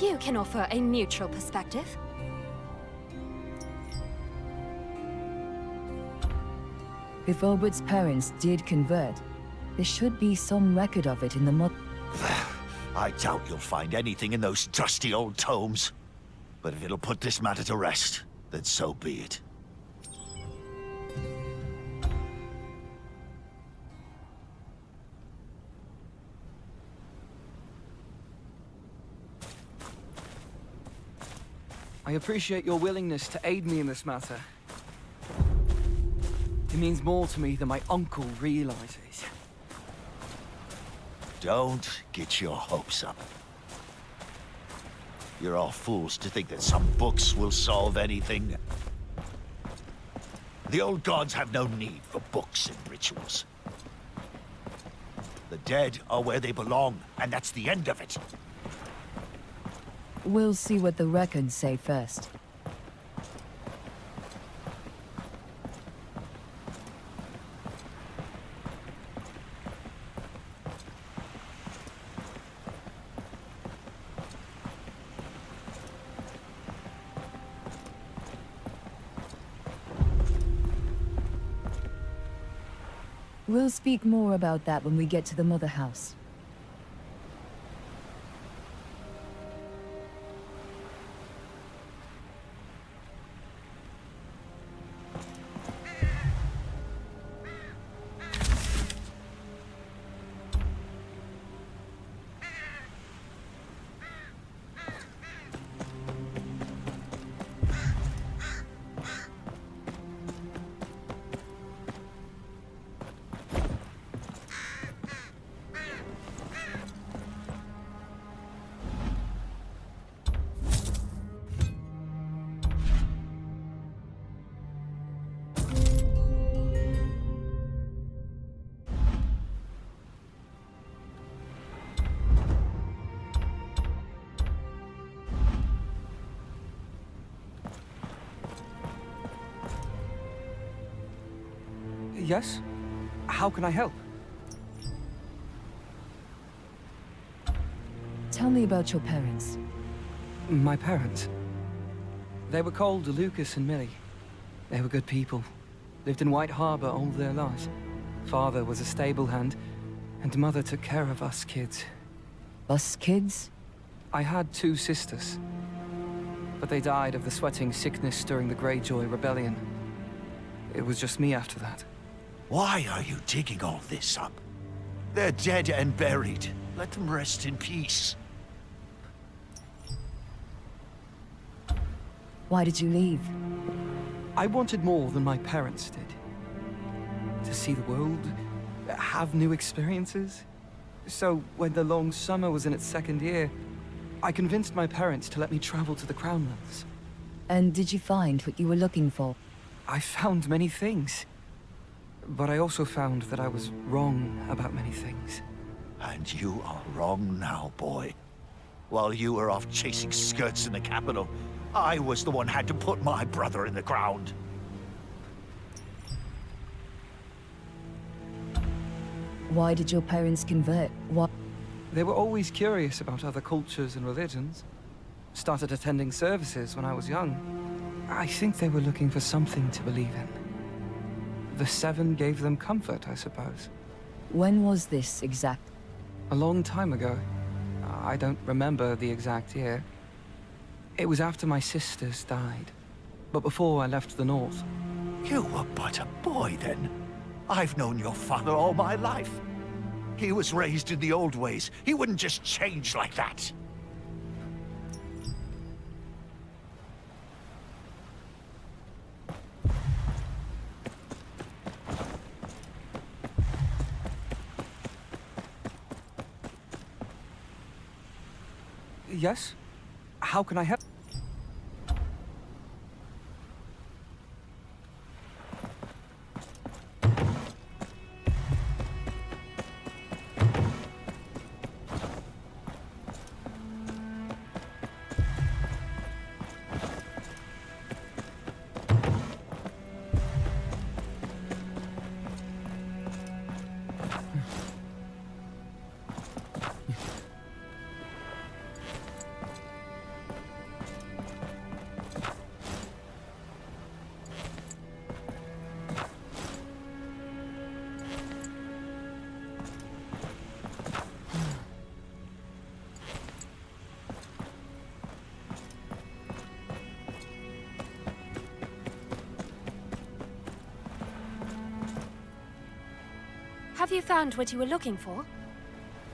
S5: you can offer a neutral perspective.
S2: If Obert's parents did convert, there should be some record of it in the
S4: I doubt you'll find anything in those dusty old tomes. But if it'll put this matter to rest, then so be it.
S3: I appreciate your willingness to aid me in this matter. It means more to me than my uncle realizes.
S4: Don't get your hopes up. You're all fools to think that some books will solve anything. The old gods have no need for books and rituals. The dead are where they belong, and that's the end of it.
S2: We'll see what the records say first. We'll speak more about that when we get to the Mother House.
S3: Yes? How can I help?
S2: Tell me about your parents.
S3: My parents? They were called Lucas and Millie. They were good people. Lived in White Harbor all their lives. Father was a stable hand, and Mother took care of us kids.
S2: Us kids?
S3: I had 2 sisters, but they died of the sweating sickness during the Greyjoy Rebellion. It was just me after that.
S4: Why are you digging all this up? They're dead and buried. Let them rest in peace.
S2: Why did you leave?
S3: I wanted more than my parents did. To see the world, have new experiences. So, when the long summer was in its 2nd year, I convinced my parents to let me travel to the Crownlands.
S2: And did you find what you were looking for?
S3: I found many things. But I also found that I was wrong about many things.
S4: And you are wrong now, boy. While you were off chasing skirts in the capital, I was the one who had to put my brother in the ground.
S2: Why did your parents convert? What?
S3: They were always curious about other cultures and religions. Started attending services when I was young. I think they were looking for something to believe in. The 7 gave them comfort, I suppose.
S2: When was this exact?
S3: A long time ago. I don't remember the exact year. It was after my sisters died, but before I left the north.
S4: You were but a boy then. I've known your father all my life. He was raised in the old ways. He wouldn't just change like that.
S3: Yes? How can I help?
S5: Have you found what you were looking for?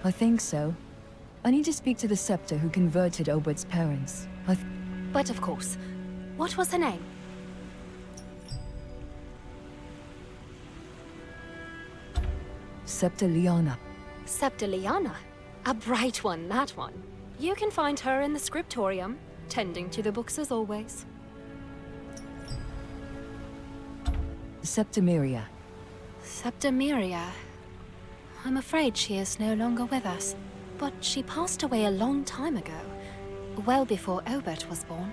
S2: I think so. I need to speak to the scepter who converted Obert's parents.
S5: But of course. What was her name?
S2: Scepter Liana.
S5: Scepter Liana? A bright one, that one. You can find her in the scriptorium, tending to the books as always.
S2: Septimiria.
S5: Septimiria. I'm afraid she is no longer with us. But she passed away a long time ago. Well before Obert was born.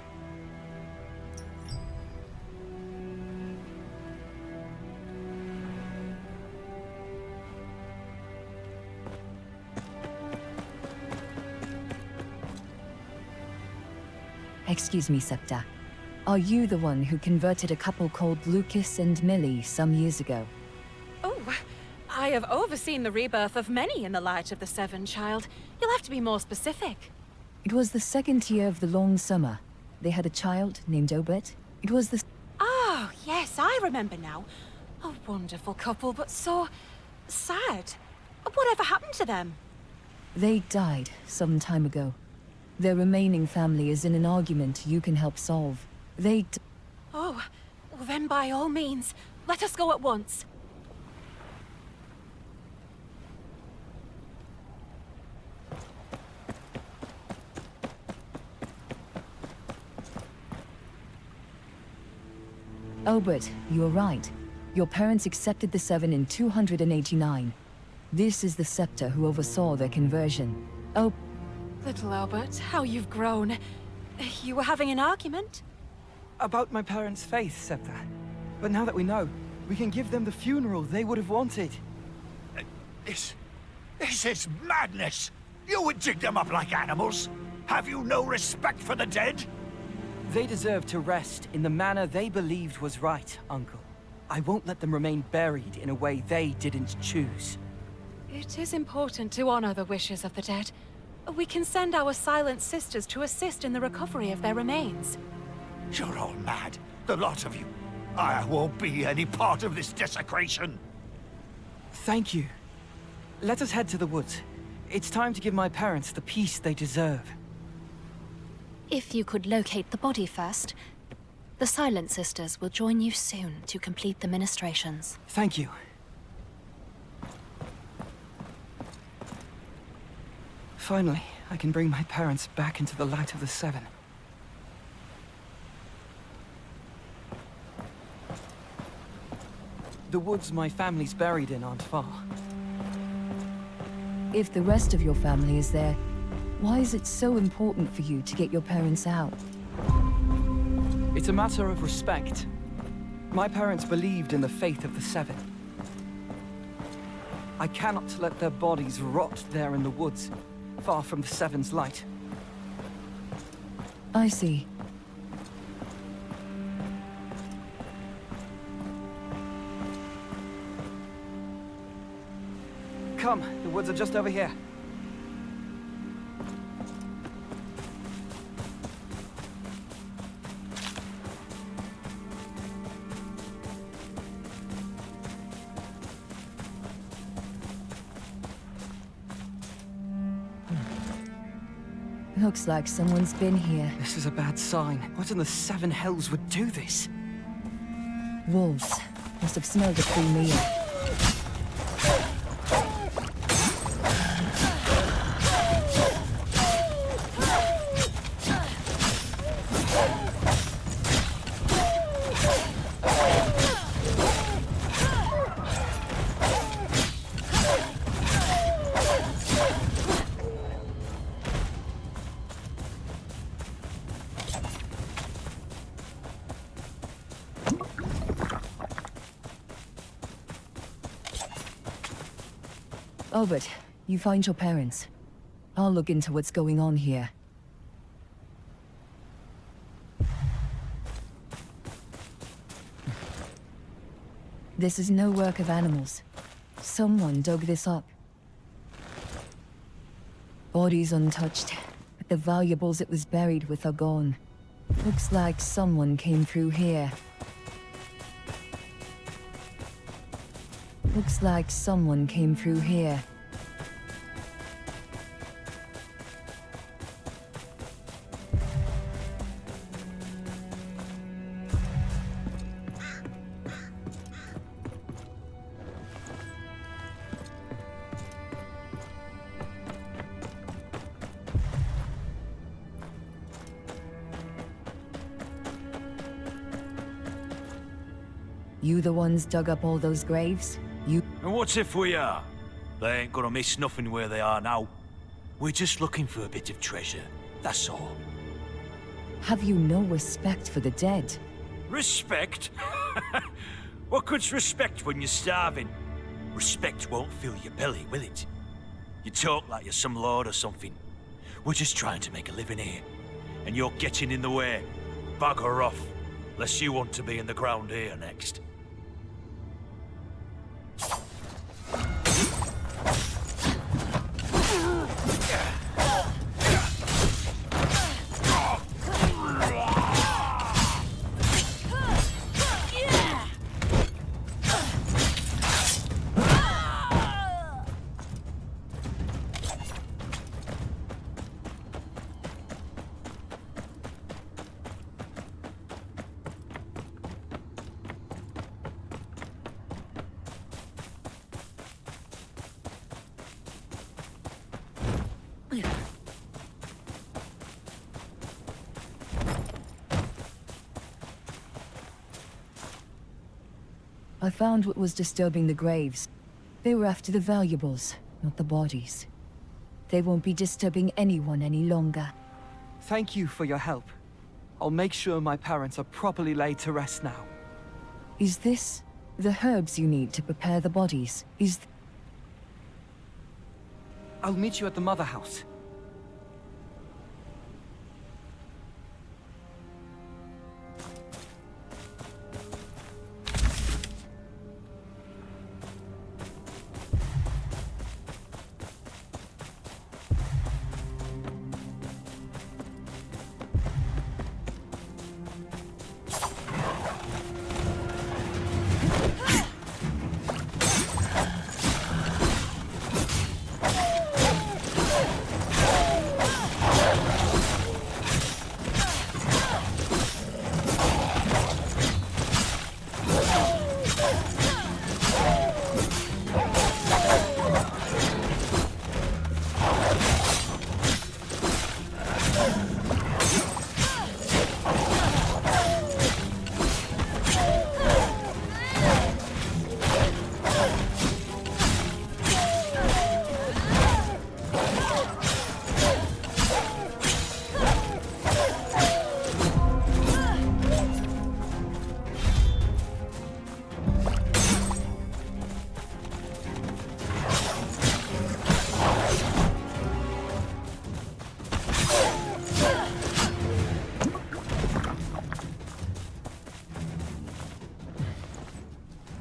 S2: Excuse me, Scepter. Are you the one who converted a couple called Lucas and Millie some years ago?
S15: Oh, I have overseen the rebirth of many in the light of the Seven, child. You'll have to be more specific.
S2: It was the second year of the long summer. They had a child named Obert. It was the...
S15: Oh, yes, I remember now. A wonderful couple, but so... sad. Whatever happened to them?
S2: They died some time ago. Their remaining family is in an argument you can help solve.
S15: Oh, well then by all means, let us go at once.
S2: Obert, you're right. Your parents accepted the Seven in 289. This is the Scepter who oversaw their conversion. Oh...
S15: Little Albert, how you've grown. You were having an argument?
S3: About my parents' faith, Scepter. But now that we know, we can give them the funeral they would have wanted.
S4: This is madness! You would dig them up like animals? Have you no respect for the dead?
S3: They deserve to rest in the manner they believed was right, Uncle. I won't let them remain buried in a way they didn't choose.
S15: It is important to honor the wishes of the dead. We can send our silent sisters to assist in the recovery of their remains.
S4: You're all mad, the lot of you. I won't be any part of this desecration.
S3: Thank you. Let us head to the woods. It's time to give my parents the peace they deserve.
S5: If you could locate the body first, the Silent Sisters will join you soon to complete the ministrations.
S3: Thank you. Finally, I can bring my parents back into the light of the Seven. The woods my family's buried in aren't far.
S2: If the rest of your family is there, why is it so important for you to get your parents out?
S3: It's a matter of respect. My parents believed in the faith of the Seven. I cannot let their bodies rot there in the woods, far from the Seven's light.
S2: I see.
S3: Come, the woods are just over here.
S2: Looks like someone's been here.
S3: This is a bad sign. What in the Seven Hells would do this?
S2: Wolves. Must have smelled a free meal. Albert, you find your parents. I'll look into what's going on here. This is no work of animals. Someone dug this up. Body's untouched, but the valuables it was buried with are gone. Looks like someone came through here. Looks like someone came through here. You the ones dug up all those graves? You...
S12: And what if we are? They ain't gonna miss nothing where they are now. We're just looking for a bit of treasure, that's all.
S2: Have you no respect for the dead?
S12: Respect? What good's respect when you're starving? Respect won't fill your belly, will it? You talk like you're some lord or something. We're just trying to make a living here. And you're getting in the way. Bugger off. Unless you want to be in the ground here next.
S2: I found what was disturbing the graves. They were after the valuables, not the bodies. They won't be disturbing anyone any longer.
S3: Thank you for your help. I'll make sure my parents are properly laid to rest now.
S2: Is this the herbs you need to prepare the bodies?
S3: I'll meet you at the mother house.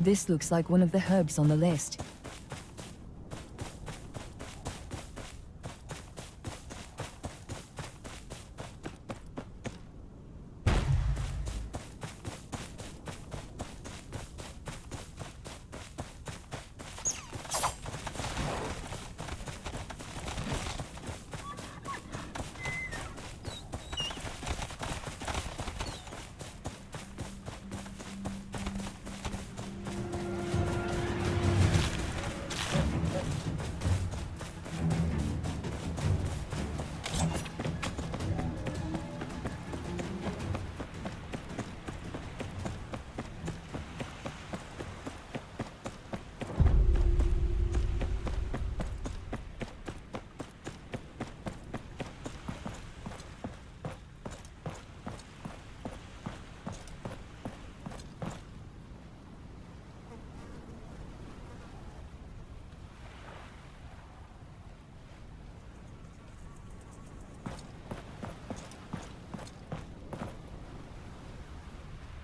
S2: This looks like one of the herbs on the list.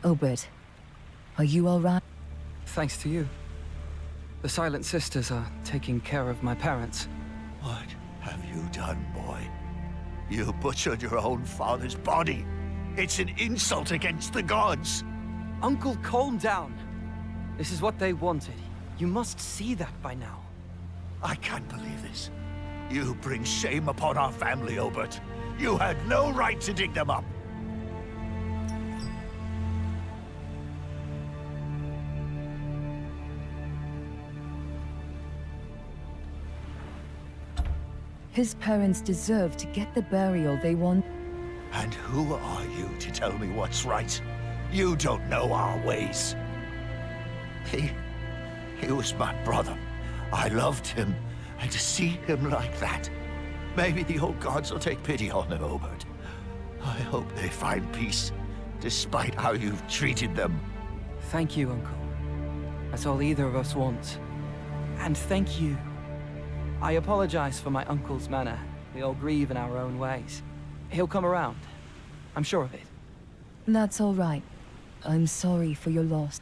S2: Obed, are you all right?
S3: Thanks to you. The Silent Sisters are taking care of my parents.
S4: What have you done, boy? You butchered your own father's body. It's an insult against the gods.
S3: Uncle, calm down. This is what they wanted. You must see that by now.
S4: I can't believe this. You bring shame upon our family, Obert. You had no right to dig them up.
S2: His parents deserve to get the burial they want.
S4: And who are you to tell me what's right? You don't know our ways. He was my brother. I loved him, and to see him like that, maybe the old gods will take pity on him, Obert. I hope they find peace, despite how you've treated them.
S3: Thank you, Uncle. That's all either of us wants. And thank you. I apologize for my uncle's manner. We all grieve in our own ways. He'll come around. I'm sure of it.
S2: That's all right. I'm sorry for your loss.